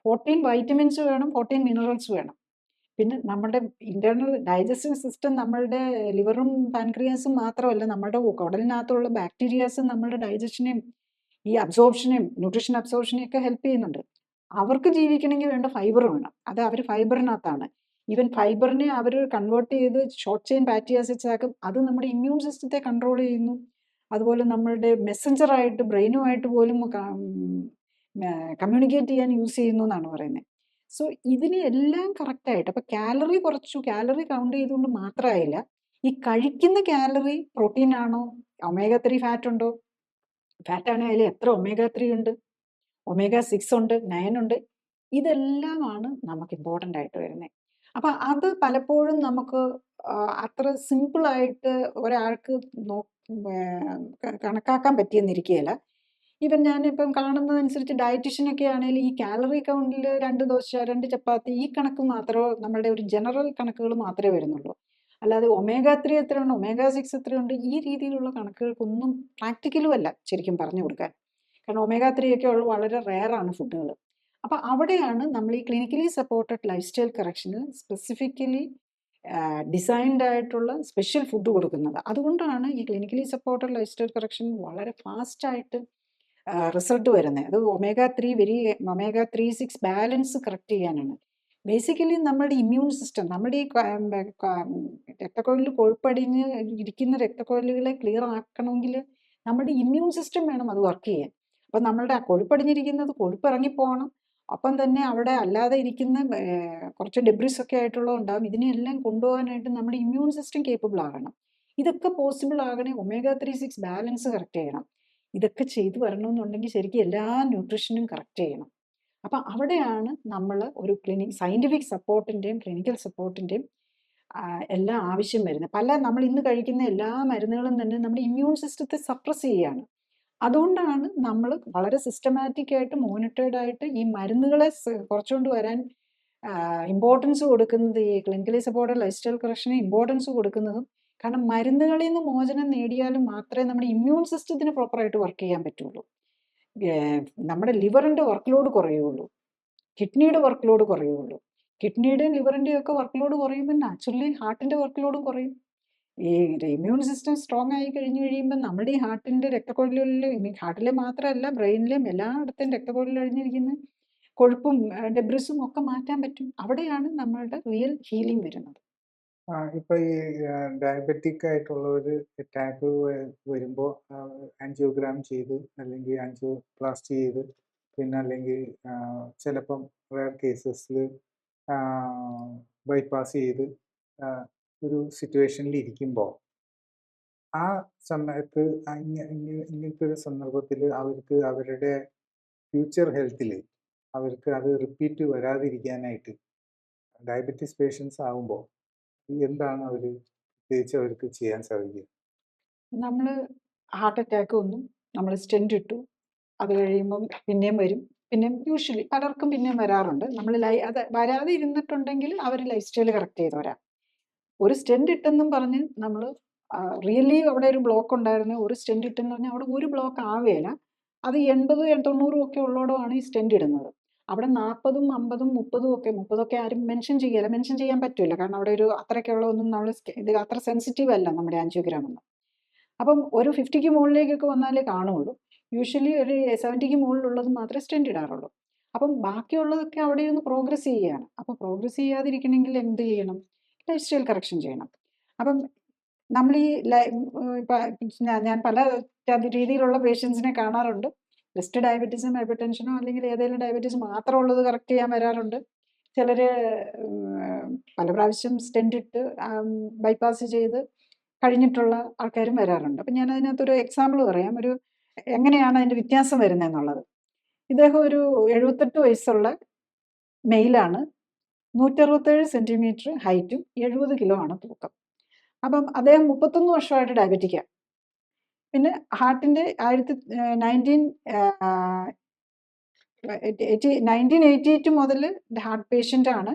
14 വൈറ്റമിൻസ് വേണം, 14 മിനറൽസ് വേണം. പിന്നെ നമ്മുടെ ഇന്റേണൽ ഡൈജസ്റ്റീവ് സിസ്റ്റം നമ്മളുടെ ലിവറും പാൻക്രിയാസും മാത്രമല്ല, നമ്മുടെ കുടലിനകത്തുള്ള ബാക്ടീരിയാസും നമ്മുടെ ഡൈജഷനെയും ഈ അബ്സോർപ്ഷനെയും ന്യൂട്രീഷൻ അബ്സോർപ്ഷനെയും ഒക്കെ ഹെൽപ്പ് ചെയ്യുന്നുണ്ട്. അവർക്ക് ജീവിക്കണമെങ്കിൽ വേണ്ട ഫൈബർ വേണം. അത് അവർ ഫൈബറിനകത്താണ്. ഈവൻ ഫൈബറിനെ അവർ കൺവേർട്ട് ചെയ്ത് ഷോർട്ട് ചെയിൻ ഫാറ്റി ആസിഡ്സ് ആക്കും. അത് നമ്മുടെ ഇമ്മ്യൂൺ സിസ്റ്റത്തെ കൺട്രോൾ ചെയ്യുന്നു. അതുപോലെ നമ്മളുടെ മെസ്സഞ്ചറായിട്ട് ബ്രെയിനുമായിട്ട് പോലും കമ്മ്യൂണിക്കേറ്റ് ചെയ്യാൻ യൂസ് ചെയ്യുന്നു എന്നാണ് പറയുന്നത്. സോ ഇതിനെ എല്ലാം കറക്റ്റായിട്ട്, അപ്പോൾ കാലറി കുറച്ചു, കാലറി കൗണ്ട് ചെയ്തുകൊണ്ട് മാത്രമായില്ല, ഈ കഴിക്കുന്ന കാലറി പ്രോട്ടീൻ ആണോ, ഒമേഗ 3 ഫാറ്റ് ഉണ്ടോ, ഫാറ്റ് ആണെങ്കിൽ അതിൽ എത്ര ഒമേഗ 3 ഉണ്ട്, ഒമേഗ 6 ഉണ്ട്, 9 ഉണ്ട്, ഇതെല്ലാമാണ് നമുക്ക് ഇമ്പോർട്ടൻ്റ് ആയിട്ട് വരുന്നത്. അപ്പം അത് പലപ്പോഴും നമുക്ക് അത്ര സിമ്പിളായിട്ട് ഒരാൾക്ക് കണക്കാക്കാൻ പറ്റിയെന്നിരിക്കുകയില്ല. ഈവൻ ഞാനിപ്പം കാണുന്നതനുസരിച്ച് ഡയറ്റീഷ്യനൊക്കെ ആണെങ്കിൽ ഈ കാലറി കൗണ്ടിൽ 2 ദോശ 2 ചപ്പാത്തി ഈ കണക്ക് മാത്രമേ, നമ്മളുടെ ഒരു ജനറൽ കണക്കുകൾ മാത്രമേ വരുന്നുള്ളൂ. അല്ലാതെ ഒമേഗ 3 എത്രയുണ്ട്, ഒമേഗ 6 എത്രയുണ്ട്, ഈ രീതിയിലുള്ള കണക്കുകൾക്കൊന്നും പ്രാക്ടിക്കലും അല്ല ശരിക്കും പറഞ്ഞു കൊടുക്കാൻ. കാരണം ഒമേഗ 3 ഒക്കെ വളരെ റെയറാണ് ഫുഡുകൾ. അപ്പം അവിടെയാണ് നമ്മൾ ഈ ക്ലിനിക്കലി സപ്പോർട്ടഡ് ലൈഫ് സ്റ്റൈൽ കറക്ഷനിൽ സ്പെസിഫിക്കലി ഡിസൈൻഡ് ആയിട്ടുള്ള സ്പെഷ്യൽ ഫുഡ് കൊടുക്കുന്നത്. അതുകൊണ്ടാണ് ഈ clinically supported lifestyle correction വളരെ ഫാസ്റ്റായിട്ട് റിസൾട്ട് വരുന്നത്. അത് ഒമേഗ 3 6 ബാലൻസ് കറക്റ്റ് ചെയ്യാനാണ്. ബേസിക്കലി നമ്മുടെ ഇമ്മ്യൂൺ സിസ്റ്റം, നമ്മുടെ ഈ രക്തക്കുഴലിൽ കൊഴുപ്പടിഞ്ഞ് ഇരിക്കുന്ന രക്തക്കുഴലുകളെ ക്ലിയർ ആക്കണമെങ്കിൽ നമ്മുടെ ഇമ്മ്യൂൺ സിസ്റ്റം വേണം അത് വർക്ക് ചെയ്യാൻ. അപ്പം നമ്മളുടെ കൊഴുപ്പടിഞ്ഞിരിക്കുന്നത് കൊഴുപ്പ് ഇറങ്ങിപ്പോകണം. അപ്പം തന്നെ അവിടെ അല്ലാതെ ഇരിക്കുന്ന കുറച്ച് ഡെബ്രിസ് ഒക്കെ ആയിട്ടുള്ളത് ഉണ്ടാകും. ഇതിനെല്ലാം കൊണ്ടുപോകാനായിട്ട് നമ്മുടെ ഇമ്മ്യൂൺ സിസ്റ്റം കേപ്പബിൾ ആകണം. ഇതൊക്കെ പോസിബിൾ ആകണേ ഒമേഗ 3 6 ബാലൻസ് കറക്റ്റ് ചെയ്യണം. ഇതൊക്കെ ചെയ്തു വരണമെന്നുണ്ടെങ്കിൽ ശരിക്കും എല്ലാ ന്യൂട്രീഷനും കറക്റ്റ് ചെയ്യണം. അപ്പം അവിടെയാണ് നമ്മൾ ഒരു സയൻറ്റിഫിക് സപ്പോർട്ടിൻ്റെയും ക്ലിനിക്കൽ സപ്പോർട്ടിൻ്റെയും എല്ലാം ആവശ്യം വരുന്നത്. നമ്മൾ ഇന്ന് കഴിക്കുന്ന എല്ലാ മരുന്നുകളും തന്നെ നമ്മുടെ ഇമ്മ്യൂൺ സിസ്റ്റത്തെ സപ്രസ് ചെയ്യുകയാണ്. അതുകൊണ്ടാണ് നമ്മൾ വളരെ സിസ്റ്റമാറ്റിക് ആയിട്ട് മോണിറ്റേർഡ് ആയിട്ട് ഈ മരുന്നുകളെ കുറച്ചുകൊണ്ട് വരാൻ ഇമ്പോർട്ടൻസ് കൊടുക്കുന്നത്, ഈ ക്ലിനിക്കലി സപ്പോർട്ടഡ് ലൈഫ് സ്റ്റൈൽ കറക്ഷന് ഇമ്പോർട്ടൻസ് കൊടുക്കുന്നതും. കാരണം മരുന്നുകളിൽ നിന്ന് മോചനം നേടിയാലും മാത്രമേ നമ്മുടെ ഇമ്മ്യൂൺ സിസ്റ്റത്തിന് പ്രോപ്പറായിട്ട് വർക്ക് ചെയ്യാൻ പറ്റുള്ളൂ. നമ്മുടെ ലിവറിൻ്റെ വർക്ക് ലോഡ് കുറയുള്ളൂ, കിഡ്നിയുടെ വർക്ക് ലോഡ് കുറയുള്ളൂ. കിഡ്നിയുടെയും ലിവറിൻ്റെയും ഒക്കെ വർക്ക് ലോഡ് കുറയുമ്പോൾ നാച്ചുറലി ഹാർട്ടിൻ്റെ വർക്ക് ലോഡും കുറയും. ഈ ഇമ്മ്യൂൺ സിസ്റ്റം സ്ട്രോങ് ആയി കഴിയുമ്പോൾ നമ്മുടെ ഈ ഹാർട്ടിൻ്റെ രക്തക്കുഴലുകളിൽ, ഹാർട്ടിലെ മാത്രമല്ല ബ്രെയിനിലെയും എല്ലായിടത്തെയും രക്തക്കുഴലിൽ അഴിഞ്ഞിരിക്കുന്ന കൊഴുപ്പും ഡെബ്രിസും ഒക്കെ മാറ്റാൻ പറ്റും. അവിടെയാണ് നമ്മളുടെ റിയൽ ഹീലിംഗ് വരുന്നത്. ഇപ്പൊ ഈ ഡയബറ്റിക് ആയിട്ടുള്ളവർ അറ്റാക്ക് വരുമ്പോൾ ആൻജിയോഗ്രാം ചെയ്ത് അല്ലെങ്കിൽ ആൻജിയോപ്ലാസ്റ്റി ചെയ്ത് പിന്നെ അല്ലെങ്കിൽ ചിലപ്പം റെയർ കേസസിൽ ബൈപ്പാസ് ചെയ്ത് ഒരു സിറ്റുവേഷനിൽ ഇരിക്കുമ്പോൾ ആ സമയത്ത് ഇങ്ങനത്തെ ഒരു സന്ദർഭത്തിൽ അവർക്ക് അവരുടെ ഫ്യൂച്ചർ ഹെൽത്തിൽ അവർക്ക് അത് റിപ്പീറ്റ് വരാതിരിക്കാനായിട്ട് ഡയബറ്റീസ് പേഷ്യൻസ് ആകുമ്പോൾ എന്താണ് അവർ പ്രത്യേകിച്ച് അവർക്ക് ചെയ്യാൻ സാധിക്കുക? നമ്മൾ ഹാർട്ട് അറ്റാക്ക് വന്നു, നമ്മൾ സ്റ്റെൻറ്റ് ഇട്ടു, അത് കഴിയുമ്പം പിന്നെയും വരും. പിന്നെയും യൂഷ്വലി പലർക്കും പിന്നെയും വരാറുണ്ട്. നമ്മൾ അത് വരാതെ ഇരുന്നിട്ടുണ്ടെങ്കിൽ അവർ ലൈഫ് സ്റ്റൈൽ കറക്റ്റ് ചെയ്തവരാ. ഒരു സ്റ്റെൻറ്റ് ഇട്ടെന്നും പറഞ്ഞ് നമ്മൾ റിയലി അവിടെ ഒരു ബ്ലോക്ക് ഉണ്ടായിരുന്നു, ഒരു സ്റ്റെൻറ്റ് ഇട്ടെന്ന് പറഞ്ഞാൽ അവിടെ ഒരു ബ്ലോക്ക് ആവുകയില്ല. അത് 80 90 ഒക്കെ ഉള്ളോടമാണ് ഈ സ്റ്റെൻറ്റ് ഇടുന്നത്. അവിടെ 40 50 30 ഒക്കെ ആരും മെൻഷൻ ചെയ്യില്ല. മെൻഷൻ ചെയ്യാൻ പറ്റില്ല, കാരണം അവിടെ ഒരു അത്രയ്ക്കുള്ളതൊന്നും നമ്മൾ ഇത് അത്ര സെൻസിറ്റീവ് അല്ല നമ്മുടെ ആൻജിയോഗ്രാം ഒന്നും. അപ്പം ഒരു 50ക്ക് മുകളിലേക്കൊക്കെ വന്നാലേ കാണുള്ളൂ. യൂഷ്വലി ഒരു 70ക്ക് മുകളിലുള്ളത് മാത്രമേ സ്റ്റെൻറ്റ് ഇടാറുള്ളൂ. അപ്പം ബാക്കിയുള്ളതൊക്കെ അവിടെ ഇരുന്ന് പ്രോഗ്രസ് ചെയ്യുകയാണ്. അപ്പോൾ പ്രോഗ്രസ് ചെയ്യാതിരിക്കണമെങ്കിൽ എന്ത് ചെയ്യണം? ലൈഫ് സ്റ്റൈൽ കറക്ഷൻ ചെയ്യണം. അപ്പം നമ്മൾ ഈ ഞാൻ പല രീതിയിലുള്ള പേഷ്യൻസിനെ കാണാറുണ്ട്. ജസ്റ്റ് ഡയബറ്റീസും ഹൈപ്പർ ടെൻഷനോ അല്ലെങ്കിൽ ഏതെങ്കിലും ഡയബറ്റീസ് മാത്രമുള്ളത് കറക്റ്റ് ചെയ്യാൻ വരാറുണ്ട്. ചിലർ പല പ്രാവശ്യം സ്റ്റെൻറ്റ് ഇട്ട് ബൈപ്പാസ് ചെയ്ത് കഴിഞ്ഞിട്ടുള്ള ആൾക്കാരും വരാറുണ്ട്. അപ്പം ഞാൻ അതിനകത്തൊരു എക്സാമ്പിൾ പറയാം. എങ്ങനെയാണ് അതിൻ്റെ വ്യത്യാസം വരുന്നതെന്നുള്ളത്. ഇദ്ദേഹം ഒരു 78 വയസ്സുള്ള മെയിലാണ്. 167 സെൻറ്റിമീറ്റർ ഹൈറ്റും 70 കിലോ ആണ് തൂക്കം. അപ്പം അദ്ദേഹം 31 വർഷമായിട്ട് ഡയബറ്റിക്കാണ്. പിന്നെ ഹാർട്ടിൻ്റെ 1988 മുതൽ ഹാർട്ട് പേഷ്യൻ്റാണ്.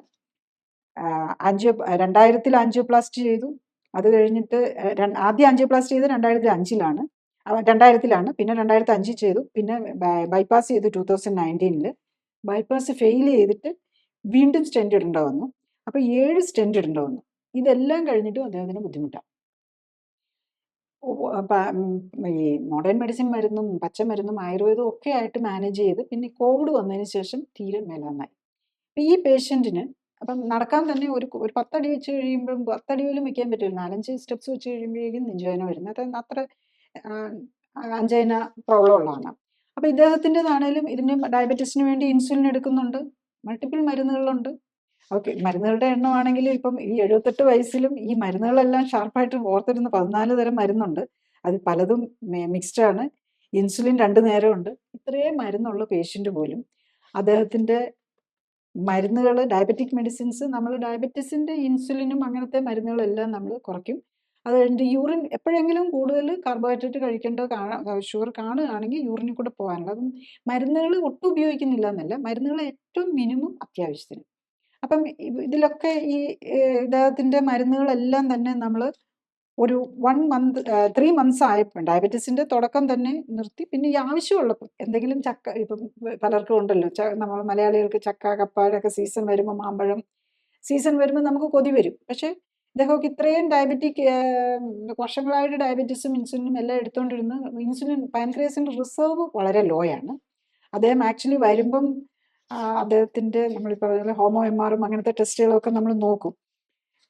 2000 ആൻജിയോപ്ലാസ്റ്റി ചെയ്തു. അത് കഴിഞ്ഞിട്ട് ആദ്യം ആൻജിയോപ്ലാസ്റ്റി ചെയ്ത് 2005-ലാണ്. 2000-ലാണ്. പിന്നെ 2005 ചെയ്തു. പിന്നെ ബൈപ്പാസ് ചെയ്തു 2019-ൽ. ബൈപ്പാസ് ഫെയിൽ ചെയ്തിട്ട് വീണ്ടും സ്റ്റെൻറ്റ് ഇടേണ്ട വന്നു. അപ്പോൾ 7 സ്റ്റെൻറ്റ് ഇടേണ്ട വന്നു. ഇതെല്ലാം കഴിഞ്ഞിട്ടും അദ്ദേഹത്തിന് ബുദ്ധിമുട്ടാണ്. ഈ മോഡേൺ മെഡിസിൻ മരുന്നും പച്ചമരുന്നും ആയുർവേദവും ഒക്കെ ആയിട്ട് മാനേജ് ചെയ്ത് പിന്നെ കോവിഡ് വന്നതിന് ശേഷം തീരെ മേലാന്നായി. അപ്പം ഈ പേഷ്യൻറ്റിന് അപ്പം നടക്കാൻ തന്നെ ഒരു 10 അടി വെച്ച് കഴിയുമ്പം 10 അടി പോലും വെക്കാൻ പറ്റില്ല. 4-5 സ്റ്റെപ്സ് വെച്ച് കഴിയുമ്പോഴേക്കും നെഞ്ചുവേദന വരുന്നത്. അത്ര അഞ്ചൈന പ്രോബ്ലം ഉള്ളതാണ്. അപ്പോൾ ഇദ്ദേഹത്തിൻ്റെതാണേലും ഇതിന് ഡയബറ്റീസിന് വേണ്ടി ഇൻസുലിൻ എടുക്കുന്നുണ്ട്. മൾട്ടിപ്പിൾ മരുന്നുകളുണ്ട്. ഓക്കെ, മരുന്നുകളുടെ എണ്ണമാണെങ്കിലും ഇപ്പം ഈ 78 വയസ്സിലും ഈ മരുന്നുകളെല്ലാം ഷാർപ്പായിട്ട് ഓർത്തിരുന്ന് 14 തരം മരുന്നുണ്ട്. അത് പലതും മിക്സ്ഡാണ്. ഇൻസുലിൻ 2 നേരമുണ്ട്. ഇത്രയും മരുന്നുള്ള പേഷ്യൻ്റ് പോലും അദ്ദേഹത്തിൻ്റെ മരുന്നുകൾ, ഡയബറ്റിക് മെഡിസിൻസ്, നമ്മൾ ഡയബറ്റീസിൻ്റെ ഇൻസുലിനും അങ്ങനത്തെ മരുന്നുകളെല്ലാം നമ്മൾ കുറയ്ക്കും. അത് കഴിഞ്ഞിട്ട് യൂറിൻ എപ്പോഴെങ്കിലും കൂടുതൽ കാർബോഹൈഡ്രേറ്റ് കഴിക്കേണ്ടത് ഷുഗർ കാണുകയാണെങ്കിൽ യൂറിനിൽ കൂടെ പോകാനുള്ള. അതും മരുന്നുകൾ ഒട്ടും ഉപയോഗിക്കുന്നില്ല എന്നല്ല, മരുന്നുകൾ ഏറ്റവും മിനിമം അത്യാവശ്യത്തിന്. അപ്പം ഇതിലൊക്കെ ഈ ഇദ്ദേഹത്തിൻ്റെ മരുന്നുകളെല്ലാം തന്നെ നമ്മൾ ഒരു 3 മന്ത്സ് ആയപ്പോൾ ഡയബറ്റീസിൻ്റെ തുടക്കം തന്നെ നിർത്തി. പിന്നെ ഈ ആവശ്യമുള്ളപ്പോൾ എന്തെങ്കിലും ചക്ക, ഇപ്പം പലർക്കും ഉണ്ടല്ലോ, നമ്മൾ മലയാളികൾക്ക് ചക്ക കപ്പയൊക്കെ സീസൺ വരുമ്പോൾ, മാമ്പഴം സീസൺ വരുമ്പോൾ നമുക്ക് കൊതി വരും. പക്ഷേ ഇദ്ദേഹമൊക്കെ ഇത്രയും ഡയബറ്റിക് വർഷങ്ങളായിട്ട് ഡയബറ്റീസും ഇൻസുലിനും എല്ലാം എടുത്തുകൊണ്ടിരുന്ന് ഇൻസുലിൻ പാൻക്രിയാസിൻ്റെ റിസർവ് വളരെ ലോ ആണ്. അദ്ദേഹം ആക്ച്വലി വരുമ്പം അദ്ദേഹത്തിൻ്റെ നമ്മളിപ്പോൾ ഹോമോ MRും അങ്ങനത്തെ ടെസ്റ്റുകളൊക്കെ നമ്മൾ നോക്കും.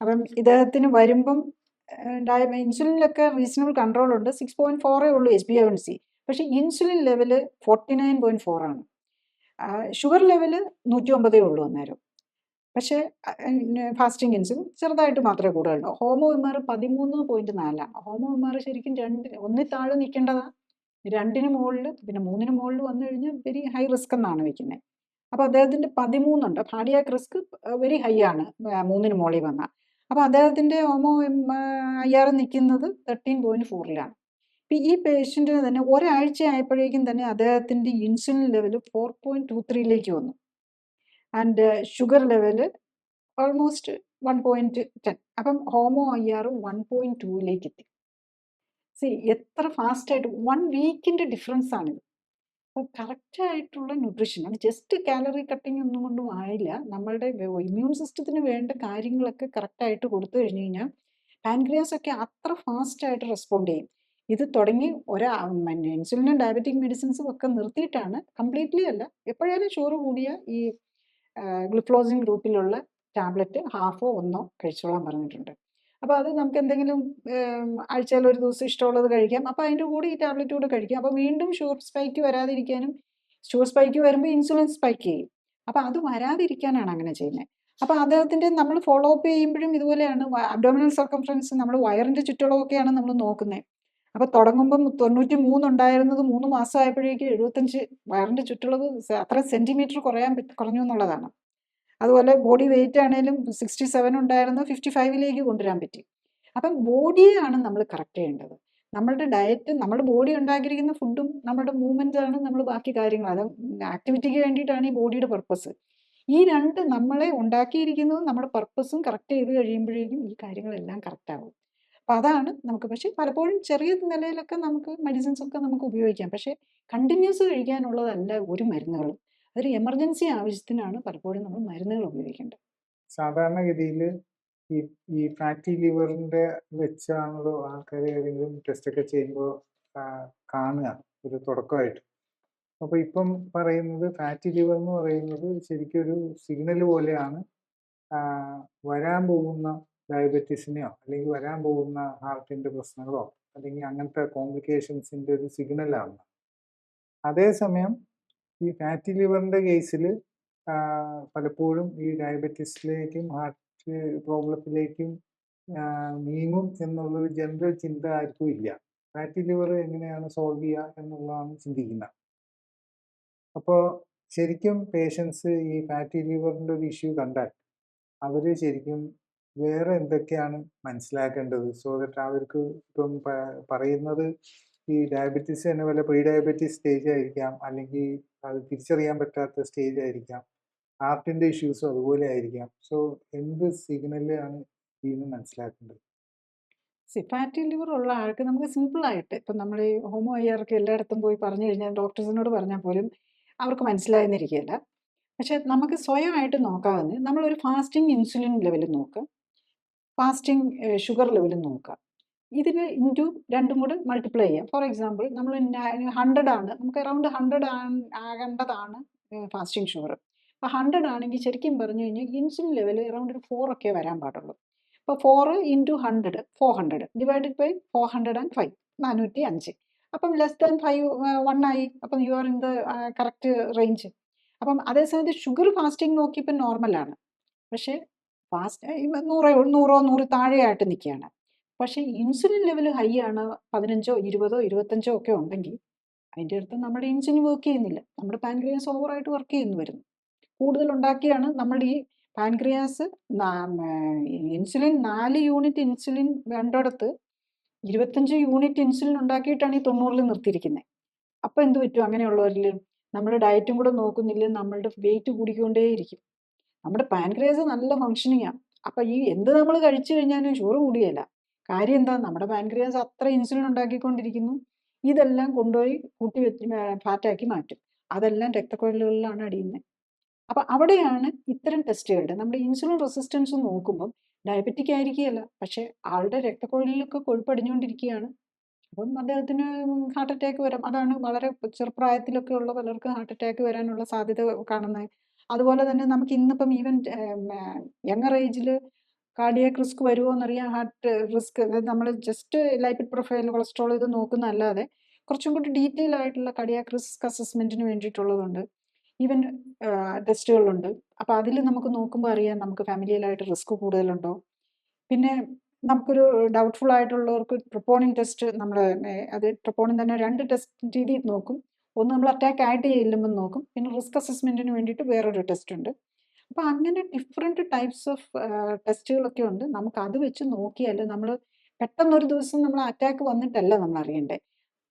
അപ്പം ഇദ്ദേഹത്തിന് വരുമ്പം ഇൻസുലിനിലൊക്കെ റീസണബിൾ കൺട്രോൾ ഉണ്ട്. 6.4 ഉള്ളൂ HbA1c. പക്ഷേ ഇൻസുലിൻ ലെവല് 49.4 ആണ്. ഷുഗർ ലെവല് 109 ഉള്ളൂ അന്നേരം. പക്ഷേ ഫാസ്റ്റിംഗ് ഇൻസുലിൻ ചെറുതായിട്ട് മാത്രമേ കൂടുതലുള്ളൂ. ഹോമോ MR 13.4 ആണ്. ഹോമോ MR ശരിക്കും 1 താഴെ നിൽക്കേണ്ടതാണ്. 2 മുകളിൽ, പിന്നെ 3 മുകളിൽ വന്നു കഴിഞ്ഞാൽ വെരി ഹൈ റിസ്ക് എന്നാണ് വെക്കുന്നത്. അപ്പോൾ അദ്ദേഹത്തിൻ്റെ 13 ഉണ്ട്. കാർഡിയാക് റിസ്ക് വെരി ഹൈ ആണ് 3 മുകളിൽ വന്നാൽ. അപ്പോൾ അദ്ദേഹത്തിൻ്റെ ഹോമോ IR നിൽക്കുന്നത് 13.4-ലാണ്. ഇപ്പം ഈ പേഷ്യൻറ്റിന് തന്നെ ഒരാഴ്ച ആയപ്പോഴേക്കും തന്നെ അദ്ദേഹത്തിൻ്റെ ഇൻസുലിൻ ലെവൽ 4.23-ലേക്ക് വന്നു. And sugar level almost 1.10. അപ്പം ഹോമോ IR 1.2-ലേക്ക് എത്തി. എത്ര ഫാസ്റ്റായിട്ട് 1 വീക്കിൻ്റെ ഡിഫറൻസ് ആണിത്. അപ്പോൾ കറക്റ്റായിട്ടുള്ള ന്യൂട്രീഷൻ, അത് ജസ്റ്റ് കാലറി കട്ടിങ് ഒന്നും കൊണ്ടും ആയില്ല. നമ്മളുടെ ഇമ്മ്യൂൺ സിസ്റ്റത്തിന് വേണ്ട കാര്യങ്ങളൊക്കെ കറക്റ്റായിട്ട് കൊടുത്തു കഴിഞ്ഞ് കഴിഞ്ഞാൽ പാൻക്രിയാസ് ഒക്കെ അത്ര ഫാസ്റ്റായിട്ട് റെസ്പോണ്ട് ചെയ്യും. ഇത് തുടങ്ങി ഇൻസുലിനും ഡയബറ്റിക് മെഡിസിൻസും ഒക്കെ നിർത്തിയിട്ടാണ്, കംപ്ലീറ്റ്ലി അല്ല, എപ്പോഴാലും ഷുഗർ കൂടിയ ഈ ഗ്ലിഫ്ലോസിൻ ഗ്രൂപ്പിലുള്ള ടാബ്ലറ്റ് 1/2 1 കഴിച്ചോളാൻ പറഞ്ഞിട്ടുണ്ട്. അപ്പോൾ അത് നമുക്ക് എന്തെങ്കിലും ആഴ്ചയിൽ ഒരു ദിവസം ഇഷ്ടമുള്ളത് കഴിക്കാം. അപ്പോൾ അതിൻ്റെ കൂടെ ഈ ടാബ്ലറ്റ് കൂടെ കഴിക്കാം. അപ്പോൾ വീണ്ടും ഷുഗർ സ്പൈക്ക് വരാതിരിക്കാനും, ഷുഗർ സ്പൈക്ക് വരുമ്പോൾ ഇൻസുലിൻ സ്പൈക്ക് ചെയ്യും. അപ്പോൾ അത് വരാതിരിക്കാനാണ് അങ്ങനെ ചെയ്യുന്നത്. അപ്പോൾ അദ്ദേഹത്തിൻ്റെ നമ്മൾ ഫോളോ അപ്പ് ചെയ്യുമ്പോഴും ഇതുപോലെയാണ്. അബ്ഡോമിനൽ സർക്കംഫറൻസ്, നമ്മൾ വയറിൻ്റെ ചുറ്റളവൊക്കെയാണ് നമ്മൾ നോക്കുന്നത്. അപ്പോൾ തുടങ്ങുമ്പം 93 ഉണ്ടായിരുന്നത് 3 മാസം ആയപ്പോഴേക്കും 75 വയറിൻ്റെ ചുറ്റളവ് അത്ര സെൻറ്റിമീറ്റർ കുറഞ്ഞു എന്നുള്ളതാണ്. അതുപോലെ ബോഡി വെയിറ്റ് ആണെങ്കിലും 67 ഉണ്ടായിരുന്ന 55-ലേക്ക് കൊണ്ടുവരാൻ പറ്റി. അപ്പം ബോഡിയെയാണ് നമ്മൾ കറക്റ്റ് ചെയ്യേണ്ടത്. നമ്മളുടെ ഡയറ്റ്, നമ്മുടെ ബോഡി ഉണ്ടാക്കിയിരിക്കുന്ന ഫുഡും നമ്മുടെ മൂവ്മെൻറ്റാണ് നമ്മൾ ബാക്കി കാര്യങ്ങൾ. അത് ആക്ടിവിറ്റിക്ക് വേണ്ടിയിട്ടാണ് ഈ ബോഡിയുടെ പർപ്പസ്. ഈ 2 നമ്മളെ ഉണ്ടാക്കിയിരിക്കുന്നതും നമ്മുടെ പർപ്പസും കറക്റ്റ് ചെയ്ത് കഴിയുമ്പോഴേക്കും ഈ കാര്യങ്ങളെല്ലാം കറക്റ്റാകും. അപ്പോൾ അതാണ് നമുക്ക്. പക്ഷേ പലപ്പോഴും ചെറിയ നിലയിലൊക്കെ നമുക്ക് മെഡിസിൻസൊക്കെ നമുക്ക് ഉപയോഗിക്കാം. പക്ഷേ കണ്ടിന്യൂസ് കഴിക്കാനുള്ളതല്ല ഒരു മരുന്നുകളും. അതൊരു എമർജൻസി ആവശ്യത്തിനാണ് പലപ്പോഴും നമ്മൾ മരുന്നുകൾ ഉപയോഗിക്കേണ്ടത്. സാധാരണഗതിയിൽ ഈ ഈ ഫാറ്റി ലിവറിൻ്റെ വെച്ചാണല്ലോ ആൾക്കാർ ഏതെങ്കിലും ടെസ്റ്റൊക്കെ ചെയ്യുമ്പോൾ കാണുക ഒരു തുടക്കമായിട്ട്. അപ്പോൾ ഇപ്പം പറയുന്നത് ഫാറ്റി ലിവർ എന്ന് പറയുന്നത് ശരിക്കും ഒരു സിഗ്നൽ പോലെയാണ് വരാൻ പോകുന്ന ഡയബറ്റീസിനെയോ അല്ലെങ്കിൽ വരാൻ പോകുന്ന ഹാർട്ടിൻ്റെ പ്രശ്നങ്ങളോ അല്ലെങ്കിൽ അങ്ങനത്തെ കോംപ്ലിക്കേഷൻസിൻ്റെ ഒരു സിഗ്നലാണ്. അതേസമയം ഈ ഫാറ്റി ലിവറിൻ്റെ കേസിൽ പലപ്പോഴും ഈ ഡയബറ്റീസിലേക്കും ഹാർട്ട് പ്രോബ്ലത്തിലേക്കും നീങ്ങും എന്നുള്ളൊരു ജനറൽ ചിന്ത ആർക്കും ഇല്ല. ഫാറ്റി ലിവർ എങ്ങനെയാണ് സോൾവ് ചെയ്യുക എന്നുള്ളതാണ് ചിന്തിക്കുന്നത്. അപ്പോൾ ശരിക്കും പേഷ്യൻസ് ഈ ഫാറ്റി ലിവറിൻ്റെ ഒരു ഇഷ്യൂ കണ്ടാൽ അവർ ശരിക്കും വേറെ എന്തൊക്കെയാണ് മനസ്സിലാക്കേണ്ടത്? സോ ദാറ്റ് അവർക്ക് ഇപ്പം പറയുന്നത് ഈ ഡയബറ്റീസ് തന്നെ വല്ല പ്രീ ഡയബറ്റീസ് സ്റ്റേജ് ആയിരിക്കാം, അല്ലെങ്കിൽ അത് തിരിച്ചറിയാൻ പറ്റാത്ത സ്റ്റേജ് ആയിരിക്കാം, ഹാർട്ടിൻ്റെ ഇഷ്യൂസും അതുപോലെ ആയിരിക്കാം. സോ എന്ത് സിഗ്നലാണ് ഇതിന് മനസ്സിലാക്കേണ്ടത്? ഫാറ്റി ലിവർ ഉള്ള ആൾക്ക് നമുക്ക് സിമ്പിളായിട്ട് ഇപ്പം നമ്മൾ ഈ ഹോമോ ഐആർക്ക് എല്ലായിടത്തും പോയി പറഞ്ഞു കഴിഞ്ഞാൽ ഡോക്ടേഴ്സിനോട് പറഞ്ഞാൽ പോലും അവർക്ക് മനസ്സിലായെന്നിരിക്കുകയില്ല. പക്ഷെ നമുക്ക് സ്വയമായിട്ട് നോക്കാവുന്ന നമ്മളൊരു ഫാസ്റ്റിംഗ് ഇൻസുലിൻ ലെവൽ നോക്കുക, ഫാസ്റ്റിംഗ് ഷുഗർ ലെവൽ നോക്കുക. ഇതിന് ഇൻറ്റു രണ്ടും കൂടെ മൾട്ടിപ്ലൈ ചെയ്യാം. ഫോർ എക്സാമ്പിൾ നമ്മൾ 100 ആണ്, നമുക്ക് അറൗണ്ട് 100 ആകേണ്ടതാണ് ഫാസ്റ്റിംഗ് ഷുഗർ. അപ്പോൾ 100 ആണെങ്കിൽ ശരിക്കും പറഞ്ഞു കഴിഞ്ഞാൽ ഇൻസുലിൻ ലെവൽ അറൗണ്ട് ഒരു 4 ഒക്കെ വരാൻ പാടുള്ളൂ. അപ്പോൾ 4 ഇൻറ്റു 100 400 ഡിവൈഡഡ് ബൈ 405 405. അപ്പം ലെസ് ദാൻ 5 1 ആയി. അപ്പം you are in the correct range. അപ്പം അതേസമയത്ത് ഷുഗർ ഫാസ്റ്റിംഗ് നോക്കിയപ്പോൾ നോർമലാണ്, പക്ഷേ ഫാസ്റ്റ് 100 താഴെയായിട്ട് നിൽക്കുകയാണ്. പക്ഷേ ഇൻസുലിൻ ലെവൽ ഹൈ ആണ്, 15 20 25 ഒക്കെ ഉണ്ടെങ്കിൽ അതിൻ്റെ അർത്ഥം നമ്മുടെ ഇൻസുലിൻ വർക്ക് ചെയ്യുന്നില്ല, നമ്മുടെ പാൻക്രിയാസ് ഓവറായിട്ട് വർക്ക് ചെയ്യുന്നു വരുന്നു. കൂടുതൽ ഉണ്ടാക്കിയാണ് നമ്മുടെ ഈ പാൻക്രിയാസ് ഇൻസുലിൻ 4 യൂണിറ്റ് ഇൻസുലിൻ വേണ്ടിടത്ത് 25 യൂണിറ്റ് ഇൻസുലിൻ ഉണ്ടാക്കിയിട്ടാണ് ഈ 90-ൽ നിർത്തിയിരിക്കുന്നത്. അപ്പോൾ എന്ത് പറ്റും അങ്ങനെയുള്ളവരിൽ? നമ്മുടെ ഡയറ്റും കൂടെ നോക്കുന്നില്ല, നമ്മളുടെ വെയിറ്റ് കൂടിക്കൊണ്ടേയിരിക്കും. നമ്മുടെ പാൻക്രിയാസ് നല്ല ഫങ്ഷനിങ്ങാണ്. അപ്പം ഈ എന്ത് നമ്മൾ കഴിച്ചു കഴിഞ്ഞാലും ഷുഗർ കൂടിയല്ല. കാര്യം എന്താ? നമ്മുടെ പാൻക്രിയാസ് അത്ര ഇൻസുലിൻ ഉണ്ടാക്കിക്കൊണ്ടിരിക്കുന്നു. ഇതെല്ലാം കൊണ്ടുപോയി കൂട്ടി വെച്ച് ഫാറ്റാക്കി മാറ്റും. അതെല്ലാം രക്തക്കുഴലുകളിലാണ് അടിയുന്നത്. അപ്പം അവിടെയാണ് ഇത്തരം ടെസ്റ്റുകളുടെ നമ്മുടെ ഇൻസുലിൻ റെസിസ്റ്റൻസ് നോക്കുമ്പം ഡയബറ്റിക് ആയിരിക്കുകയല്ല, പക്ഷേ ആളുടെ രക്തക്കുഴലിലൊക്കെ കൊഴുപ്പടിഞ്ഞുകൊണ്ടിരിക്കുകയാണ്. അപ്പം അദ്ദേഹത്തിന് ഹാർട്ട് അറ്റാക്ക് വരാം. അതാണ് വളരെ ചെറുപ്രായത്തിലൊക്കെ ഉള്ള പലർക്കും ഹാർട്ട് അറ്റാക്ക് വരാനുള്ള സാധ്യത കാണുന്നത്. അതുപോലെ തന്നെ നമുക്ക് ഇന്നിപ്പം ഈവൻ യങ്ങർ ഏജിൽ കാർഡിയാക് റിസ്ക് വരുമോ എന്നറിയാം. ഹാർട്ട് റിസ്ക് നമ്മൾ ജസ്റ്റ് ലൈപ്പിഡ് പ്രൊഫൈൽ കൊളസ്ട്രോൾ ഇത് നോക്കുന്നതല്ലാതെ കുറച്ചും കൂടി ഡീറ്റെയിൽ ആയിട്ടുള്ള കാർഡിയാക് റിസ്ക് അസസ്മെൻറ്റിന് വേണ്ടിയിട്ടുള്ളതുണ്ട്. ഈവൻ ടെസ്റ്റുകളുണ്ട്. അപ്പോൾ അതിൽ നമുക്ക് നോക്കുമ്പോൾ അറിയാം നമുക്ക് ഫാമിലിയിലായിട്ട് റിസ്ക് കൂടുതലുണ്ടോ. പിന്നെ നമുക്കൊരു ഡൗട്ട്ഫുൾ ആയിട്ടുള്ളവർക്ക് ട്രിപ്പോണിൻ ടെസ്റ്റ് നമ്മൾ അത് ട്രിപ്പോണിൻ തന്നെ 2 ടെസ്റ്റ് രീതി നോക്കും. ഒന്ന് നമ്മൾ അറ്റാക്ക് ആയിട്ട് ചെല്ലുമ്പോൾ നോക്കും, പിന്നെ റിസ്ക് അസസ്മെൻറ്റിന് വേണ്ടിയിട്ട് വേറൊരു ടെസ്റ്റ് ഉണ്ട്. അപ്പോൾ അങ്ങനെ ഡിഫറെൻറ്റ് ടൈപ്സ് ഓഫ് ടെസ്റ്റുകളൊക്കെ ഉണ്ട്. നമുക്ക് അത് വെച്ച് നോക്കിയാൽ നമ്മൾ പെട്ടെന്നൊരു ദിവസം നമ്മൾ അറ്റാക്ക് വന്നിട്ടല്ല നമ്മൾ അറിയണ്ടേ.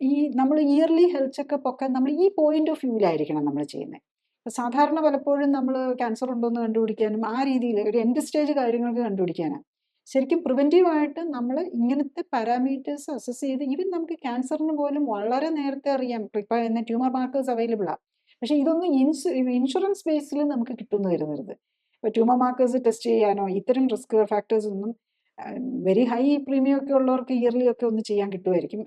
ഈ നമ്മൾ ഇയർലി ഹെൽത്ത് ചെക്കപ്പ് ഒക്കെ നമ്മൾ ഈ പോയിന്റ് ഓഫ് വ്യൂവിലായിരിക്കണം നമ്മൾ ചെയ്യുന്നത്. സാധാരണ പലപ്പോഴും നമ്മൾ ക്യാൻസർ ഉണ്ടോ എന്ന് കണ്ടുപിടിക്കാനും ആ രീതിയിൽ ഒരു എൻഡ് സ്റ്റേജ് കാര്യങ്ങൾക്ക് കണ്ടുപിടിക്കാനാണ്. ശരിക്കും പ്രിവെൻറ്റീവായിട്ട് നമ്മൾ ഇങ്ങനത്തെ പാരാമീറ്റേഴ്സ് അസസ് ചെയ്ത് ഈവൻ നമുക്ക് ക്യാൻസറിന് പോലും വളരെ നേരത്തെ അറിയാം. ഇപ്പോൾ ഇന്ന് ട്യൂമർ മാർക്കേഴ്സ് അവൈലബിളാണ്. പക്ഷേ ഇതൊന്നും ഇൻഷുറൻസ് ബേസിൽ നമുക്ക് കിട്ടുമെന്ന് വരുന്നത്. ഇപ്പോൾ ട്യൂമർ മാർക്കേഴ്സ് ടെസ്റ്റ് ചെയ്യാനോ ഇത്തരം റിസ്ക് ഫാക്ടേഴ്സ് ഒന്നും വെരി ഹൈ പ്രീമിയം ഒക്കെ ഉള്ളവർക്ക് ഇയർലി ഒക്കെ ഒന്ന് ചെയ്യാൻ കിട്ടുമായിരിക്കും.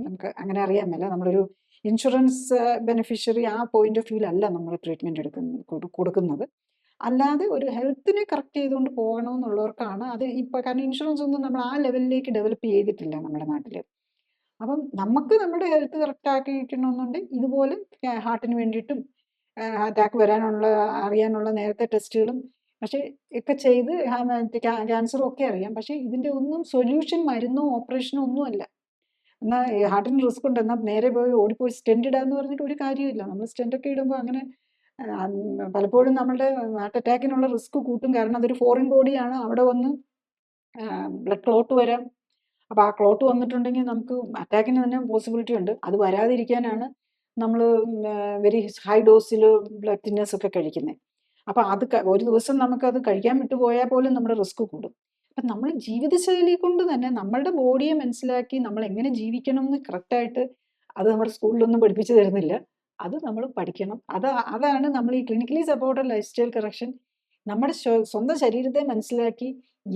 നമുക്ക് അങ്ങനെ അറിയാൻ മേല. നമ്മളൊരു ഇൻഷുറൻസ് ബെനിഫിഷ്യറി ആ പോയിന്റ് ഓഫ് വ്യൂവിലല്ല നമ്മൾ ട്രീറ്റ്മെൻറ്റ് കൊടുക്കുന്നത്. അല്ലാതെ ഒരു ഹെൽത്തിനെ കറക്റ്റ് ചെയ്തുകൊണ്ട് പോകണമെന്നുള്ളവർക്കാണ് അത്. ഇപ്പോൾ കാരണം ഇൻഷുറൻസ് ഒന്നും നമ്മൾ ആ ലെവലിലേക്ക് ഡെവലപ്പ് ചെയ്തിട്ടില്ല നമ്മുടെ നാട്ടിൽ. അപ്പം നമുക്ക് നമ്മുടെ ഹെൽത്ത് കറക്റ്റ് ആക്കിയിരിക്കണമെന്നുണ്ടെങ്കിൽ ഇതുപോലെ ഹാർട്ടിന് വേണ്ടിയിട്ടും അറ്റാക്ക് വരാനുള്ള അറിയാനുള്ള നേരത്തെ ടെസ്റ്റുകളും പക്ഷേ ഒക്കെ ചെയ്ത് ക്യാൻസറും ഒക്കെ അറിയാം. പക്ഷേ ഇതിൻ്റെ ഒന്നും സൊല്യൂഷൻ മരുന്നോ ഓപ്പറേഷനോ ഒന്നുമല്ല. എന്നാൽ ഹാർട്ടിന് റിസ്ക് ഉണ്ട്, എന്നാൽ നേരെ പോയി ഓടിപ്പോയി സ്റ്റെൻറ്റ് ഇടാന്ന് പറഞ്ഞിട്ട് ഒരു കാര്യമില്ല. നമ്മൾ സ്റ്റെൻറ്റൊക്കെ ഇടുമ്പോൾ അങ്ങനെ പലപ്പോഴും നമ്മളുടെ ഹാർട്ട് അറ്റാക്കിനുള്ള റിസ്ക് കൂട്ടും. കാരണം അതൊരു ഫോറിൻ ബോഡിയാണ്. അവിടെ വന്ന് ബ്ലഡ് ക്ലോട്ട് വരാം. അപ്പോൾ ആ ക്ലോട്ട് വന്നിട്ടുണ്ടെങ്കിൽ നമുക്ക് അറ്റാക്കിന് തന്നെ പോസിബിലിറ്റി ഉണ്ട്. അത് വരാതിരിക്കാനാണ് നമ്മൾ വെരി ഹൈ ഡോസിൽ ബ്ലഡ് തിന്നേഴ്സ് ഒക്കെ കഴിക്കുന്നത്. അപ്പോൾ അത് ഒരു ദിവസം നമുക്കത് കഴിക്കാൻ വിട്ടുപോയാൽ പോലും നമ്മുടെ റിസ്ക് കൂടും. അപ്പം നമ്മൾ ജീവിതശൈലി കൊണ്ട് തന്നെ നമ്മളുടെ ബോഡിയെ മനസ്സിലാക്കി നമ്മൾ എങ്ങനെ ജീവിക്കണം എന്ന് കറക്റ്റായിട്ട് അത് നമ്മുടെ സ്കൂളിലൊന്നും പഠിപ്പിച്ചു തരുന്നില്ല. അത് നമ്മൾ പഠിക്കണം. അതാണ് നമ്മൾ ഈ clinically supported lifestyle correction നമ്മുടെ സ്വന്തം ശരീരത്തെ മനസ്സിലാക്കി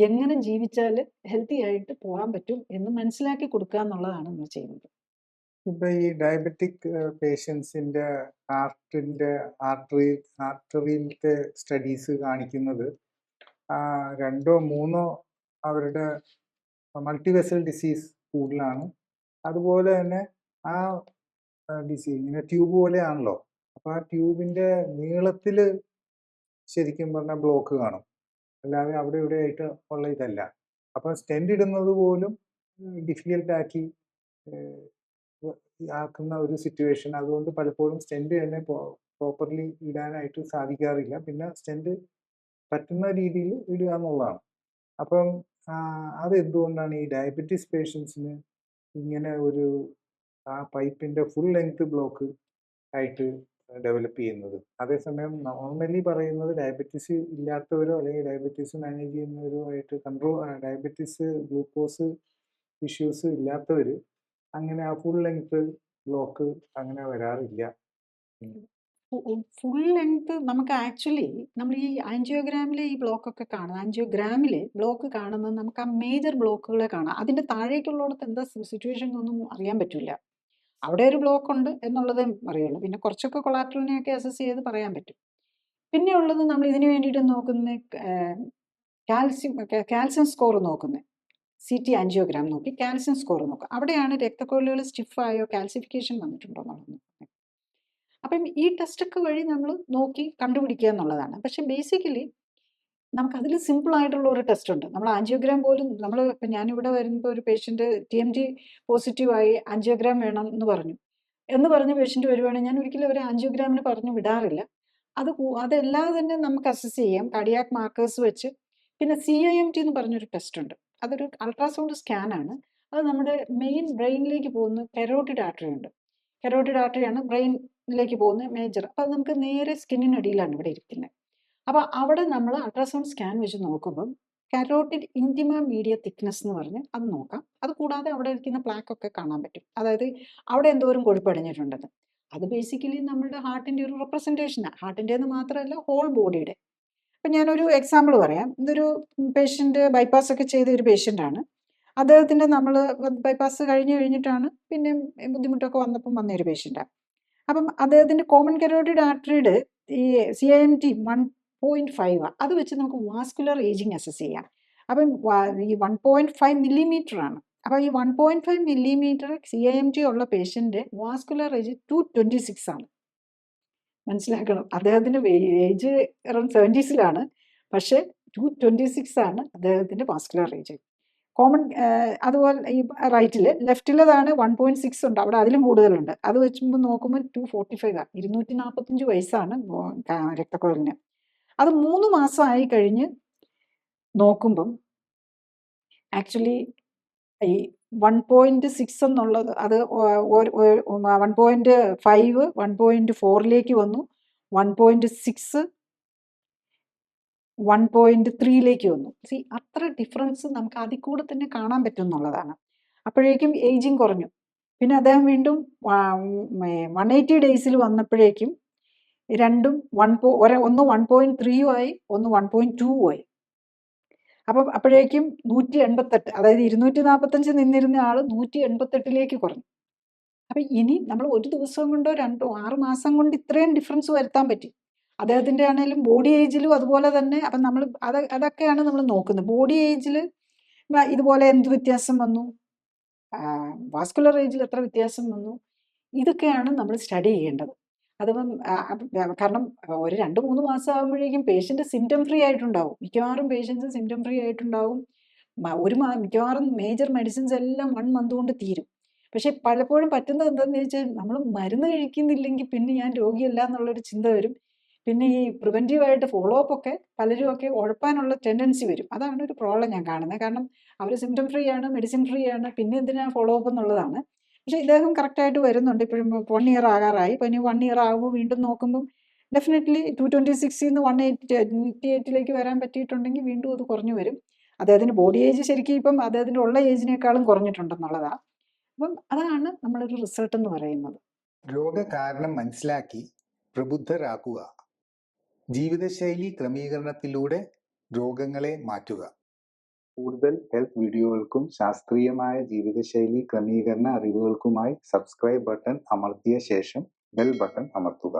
എങ്ങനെ ജീവിച്ചാൽ ഹെൽത്തി ആയിട്ട് പോകാൻ പറ്റും എന്ന് മനസ്സിലാക്കി കൊടുക്കുക എന്നുള്ളതാണ് നമ്മൾ ചെയ്യുന്നത്. ഇപ്പൊ ഈ ഡയബറ്റിക് പേഷ്യൻസിന്റെ ആർട്ടറിയിലത്തെ സ്റ്റഡീസ് കാണിക്കുന്നത് 2 3 അവരുടെ മൾട്ടിവെസൽ ഡിസീസ് കൂടുതലാണ്. അതുപോലെ തന്നെ ആ ഡിസീസ് ഇങ്ങനെ ട്യൂബ് പോലെയാണല്ലോ. അപ്പോൾ ആ ട്യൂബിൻ്റെ നീളത്തിൽ ശരിക്കും പറഞ്ഞാൽ ബ്ലോക്ക് കാണും, അല്ലാതെ അവിടെ ഇവിടെ ആയിട്ട് ഉള്ള ഇതല്ല. അപ്പം സ്റ്റെൻഡ് ഇടുന്നത് പോലും ഡിഫിക്കൽട്ടാക്കി ആക്കുന്ന ഒരു സിറ്റുവേഷൻ. അതുകൊണ്ട് പലപ്പോഴും സ്റ്റെൻഡ് തന്നെ പ്രോപ്പർലി ഇടാനായിട്ട് സാധിക്കാറില്ല. പിന്നെ സ്റ്റെൻഡ് പറ്റുന്ന രീതിയിൽ ഇടുക എന്നുള്ളതാണ്. അപ്പം അതെന്തുകൊണ്ടാണ് ഈ ഡയബറ്റീസ് പേഷ്യൻസിന് ഇങ്ങനെ ഒരു ആ പൈപ്പിൻ്റെ ഫുൾ ലെങ്ത് ബ്ലോക്ക് ആയിട്ട് ഡെവലപ്പ് ചെയ്യുന്നത്? അതേസമയം നോർമലി പറയുന്നത് ഡയബറ്റീസ് ഇല്ലാത്തവരോ അല്ലെങ്കിൽ ഡയബറ്റീസ് മാനേജ് ചെയ്യുന്നവരോ ആയിട്ട് ഡയബറ്റീസ് ഗ്ലൂക്കോസ് ഇഷ്യൂസ് ഇല്ലാത്തവർ അങ്ങനെ ആ ഫുൾ ലെങ്ത് ബ്ലോക്ക് അങ്ങനെ വരാറില്ല. ഫുൾ ലെങ്ത് നമുക്ക് ആക്ച്വലി നമ്മൾ ഈ ആൻജിയോഗ്രാമിലെ ഈ ബ്ലോക്കൊക്കെ കാണുന്നത്, ആൻജിയോഗ്രാമിലെ ബ്ലോക്ക് കാണുന്നത് നമുക്ക് ആ മേജർ ബ്ലോക്കുകളെ കാണാം. അതിൻ്റെ താഴേക്കുള്ളിടത്ത് എന്താ സിറ്റുവേഷൻ എന്നൊന്നും അറിയാൻ പറ്റില്ല. അവിടെ ഒരു ബ്ലോക്ക് ഉണ്ട് എന്നുള്ളതേ അറിയുള്ളൂ. പിന്നെ കുറച്ചൊക്കെ കൊളാട്രലിനെയൊക്കെ അസസ് ചെയ്ത് പറയാൻ പറ്റും. പിന്നെ ഉള്ളത് നമ്മൾ ഇതിന് വേണ്ടിയിട്ട് നോക്കുന്ന കാൽസ്യം സ്കോർ നോക്കുന്നത്. CT ആൻജിയോഗ്രാം നോക്കി കാൽസ്യം സ്കോർ നോക്കുക. അവിടെയാണ് രക്തക്കൊഴലുകൾ സ്റ്റിഫായോ കാൽസിഫിക്കേഷൻ വന്നിട്ടുണ്ടോ എന്നുള്ളത് നോക്കുന്നത്. അപ്പം ഈ ടെസ്റ്റൊക്കെ വഴി നമ്മൾ നോക്കി കണ്ടുപിടിക്കുക എന്നുള്ളതാണ്. പക്ഷെ ബേസിക്കലി നമുക്കതിൽ സിമ്പിളായിട്ടുള്ള ഒരു ടെസ്റ്റ് ഉണ്ട്. നമ്മൾ ആൻജിയോഗ്രാം പോലും ഇപ്പം ഞാനിവിടെ വരുമ്പോൾ ഒരു പേഷ്യൻറ്റ് TMT പോസിറ്റീവായി ആൻജിയോഗ്രാം വേണം എന്ന് പറഞ്ഞ് പേഷ്യൻറ്റ് വരുവാണെങ്കിൽ ഞാൻ ഒരിക്കലും ഒരു ആൻജിയോഗ്രാമിന് പറഞ്ഞ് വിടാറില്ല. അതെല്ലാതെ തന്നെ നമുക്ക് അസസ് ചെയ്യാം കാർഡിയാക് മാർക്കേഴ്സ് വെച്ച്. പിന്നെ CIMT എന്ന് പറഞ്ഞൊരു ടെസ്റ്റ് ഉണ്ട്. അതൊരു അൾട്രാസൗണ്ട് സ്കാനാണ്. അത് നമ്മുടെ മെയിൻ ബ്രെയിനിലേക്ക് പോകുന്ന കരോട്ടിഡ് ആർട്ടറി ഉണ്ട്. കരോട്ടിഡ് ആർട്ടറിയാണ് ബ്രെയിനിലേക്ക് പോകുന്ന മേജർ. അപ്പോൾ അത് നമുക്ക് നേരെ സ്കിന്നിനടിയിലാണ് ഇവിടെ ഇരിക്കുന്നത്. അപ്പോൾ അവിടെ നമ്മൾ അൾട്രാസൗണ്ട് സ്കാൻ വെച്ച് നോക്കുമ്പം കരോട്ടിഡ് ഇൻറ്റിമ മീഡിയ തിക്നെസ് എന്ന് പറഞ്ഞ് അത് നോക്കാം. അത് കൂടാതെ അവിടെ ഇരിക്കുന്ന പ്ലാക്കൊക്കെ കാണാൻ പറ്റും. അതായത് അവിടെ എന്തോരം കൊഴുപ്പടിഞ്ഞിട്ടുണ്ടെന്ന്. അത് ബേസിക്കലി നമ്മുടെ ഹാർട്ടിൻ്റെ ഒരു റെപ്രസെൻറ്റേഷനാണ്. ഹാർട്ടിൻ്റെന്ന് മാത്രമല്ല ഹോൾ ബോഡിയുടെ. അപ്പം ഞാനൊരു എക്സാമ്പിൾ പറയാം. ഇതൊരു പേഷ്യൻ്റ് ബൈപ്പാസ് ഒക്കെ ചെയ്ത ഒരു പേഷ്യൻ്റാണ്. അദ്ദേഹത്തിൻ്റെ നമ്മൾ ബൈപ്പാസ് കഴിഞ്ഞിട്ടാണ് പിന്നെ ബുദ്ധിമുട്ടൊക്കെ വന്നൊരു പേഷ്യൻ്റാണ്. അപ്പം അദ്ദേഹത്തിൻ്റെ കോമൺ കരോട്ടിഡ് ആർട്ടറിയുടെ ഈ CIMT 1.5 അത് വെച്ച് നമുക്ക് വാസ്കുലർ ഏജിങ് അസസ് ചെയ്യാം. അപ്പം ഈ 1.5 മില്ലിമീറ്റർ ആണ്. അപ്പോൾ ഈ 1.5 മില്ലിമീറ്റർ CIMT ഉള്ള പേഷ്യൻ്റെ വാസ്കുലർ ഏജ് 226 ആണ്. മനസ്സിലാക്കണം, അദ്ദേഹത്തിൻ്റെ ഏജ് അറൗണ്ട് 70s പക്ഷേ 226 ആണ് അദ്ദേഹത്തിൻ്റെ വാസ്കുലർ ഏജ്. കോമൺ അതുപോലെ ഈ ലെഫ്റ്റിലതാണ് 1.6 ഉണ്ട്, അവിടെ അതിലും കൂടുതലുണ്ട്. അത് വെച്ചുമ്പോൾ നോക്കുമ്പോൾ 245 ആണ്, 245 വയസ്സാണ് രക്തക്കുഴലിന്. അത് 3 മാസമായി കഴിഞ്ഞ് നോക്കുമ്പം ആക്ച്വലി ഈ 1.6 എന്നുള്ളത് അത് 1.5 1.4ലേക്ക് വന്നു, 1.6 1.3ലേക്ക് വന്നു. അത്ര ഡിഫറൻസ് നമുക്ക് അതിൽ കൂടെ തന്നെ കാണാൻ പറ്റും എന്നുള്ളതാണ്. അപ്പോഴേക്കും ഏജിങ് കുറഞ്ഞു. പിന്നെ അദ്ദേഹം വീണ്ടും 180 ഡേയ്സിൽ വന്നപ്പോഴേക്കും രണ്ടും ഒന്ന് 1.3 ആയി, ഒന്ന് 1.2 ആയി. അപ്പം അപ്പോഴേക്കും 188, അതായത് 245 നിന്നിരുന്ന ആൾ 188ലേക്ക് കുറഞ്ഞു. അപ്പം ഇനി നമ്മൾ ഒരു ദിവസം കൊണ്ടോ 6 മാസം കൊണ്ട് ഇത്രയും ഡിഫറൻസ് വരുത്താൻ പറ്റി. അദ്ദേഹത്തിൻ്റെ ആണെങ്കിലും ബോഡി ഏജിലും അതുപോലെ തന്നെ. അപ്പം നമ്മൾ അതൊക്കെയാണ് നമ്മൾ നോക്കുന്നത്. ബോഡി ഏജിൽ ഇതുപോലെ എന്ത് വ്യത്യാസം വന്നു, വാസ്കുലർ ഏജിൽ എത്ര വ്യത്യാസം വന്നു, ഇതൊക്കെയാണ് നമ്മൾ സ്റ്റഡി ചെയ്യേണ്ടത്. അതിപ്പം കാരണം ഒരു 2-3 മാസം ആകുമ്പോഴേക്കും പേഷ്യൻ്റ് സിംറ്റം ഫ്രീ ആയിട്ടുണ്ടാവും. മിക്കവാറും പേഷ്യൻസ് സിംറ്റം ഫ്രീ ആയിട്ടുണ്ടാവും. മിക്കവാറും മേജർ മെഡിസിൻസ് എല്ലാം 1 മന്ത് കൊണ്ട് തീരും. പക്ഷെ പലപ്പോഴും പറ്റുന്നത് എന്താണെന്ന് ചോദിച്ചാൽ നമ്മൾ മരുന്ന് കഴിക്കുന്നില്ലെങ്കിൽ പിന്നെ ഞാൻ രോഗിയല്ല എന്നുള്ളൊരു ചിന്ത വരും. പിന്നെ ഈ പ്രിവെൻറ്റീവായിട്ട് ഫോളോ അപ്പ് ഒക്കെ പലരും ഒക്കെ ഉഴപ്പാനുള്ള ടെൻഡൻസി വരും. അതാണ് ഒരു പ്രോബ്ലം ഞാൻ കാണുന്നത്. കാരണം അവർ സിംറ്റം ഫ്രീ ആണ്, മെഡിസിൻ ഫ്രീ ആണ്, പിന്നെ എന്തിനാണ് ഫോളോ അപ്പ് എന്നുള്ളതാണ്. പക്ഷേ ഇദ്ദേഹം കറക്റ്റായിട്ട് വരുന്നുണ്ട്. ഇപ്പോഴും 1 ഇയർ ആകാറായി. ഇപ്പോൾ ഇനി 1 ഇയർ ആകുമ്പോൾ വീണ്ടും നോക്കുമ്പം ഡെഫിനറ്റ്ലി 226 നിന്ന് 188ലേക്ക് വരാൻ പറ്റിയിട്ടുണ്ടെങ്കിൽ വീണ്ടും അത് കുറഞ്ഞു വരും. അദ്ദേഹത്തിൻ്റെ ബോഡി ഏജ് ശരിക്കും ഇപ്പം അദ്ദേഹത്തിൻ്റെ ഉള്ള ഏജിനേക്കാളും കുറഞ്ഞിട്ടുണ്ടെന്നുള്ളതാണ്. അപ്പം അതാണ് നമ്മളൊരു റിസൾട്ട് എന്ന് പറയുന്നത്. രോഗകാരണം മനസ്സിലാക്കി പ്രബുദ്ധരാക്കുക. ജീവിതശൈലി ക്രമീകരണത്തിലൂടെ രോഗങ്ങളെ മാറ്റുക. കൂടുതൽ ഹെൽത്ത് വീഡിയോകൾക്കും ശാസ്ത്രീയമായ ജീവിതശൈലി ക്രമീകരണ അറിവുകൾക്കുമായി സബ്സ്ക്രൈബ് ബട്ടൺ അമർത്തിയ ശേഷം ബെൽ ബട്ടൺ അമർത്തുക.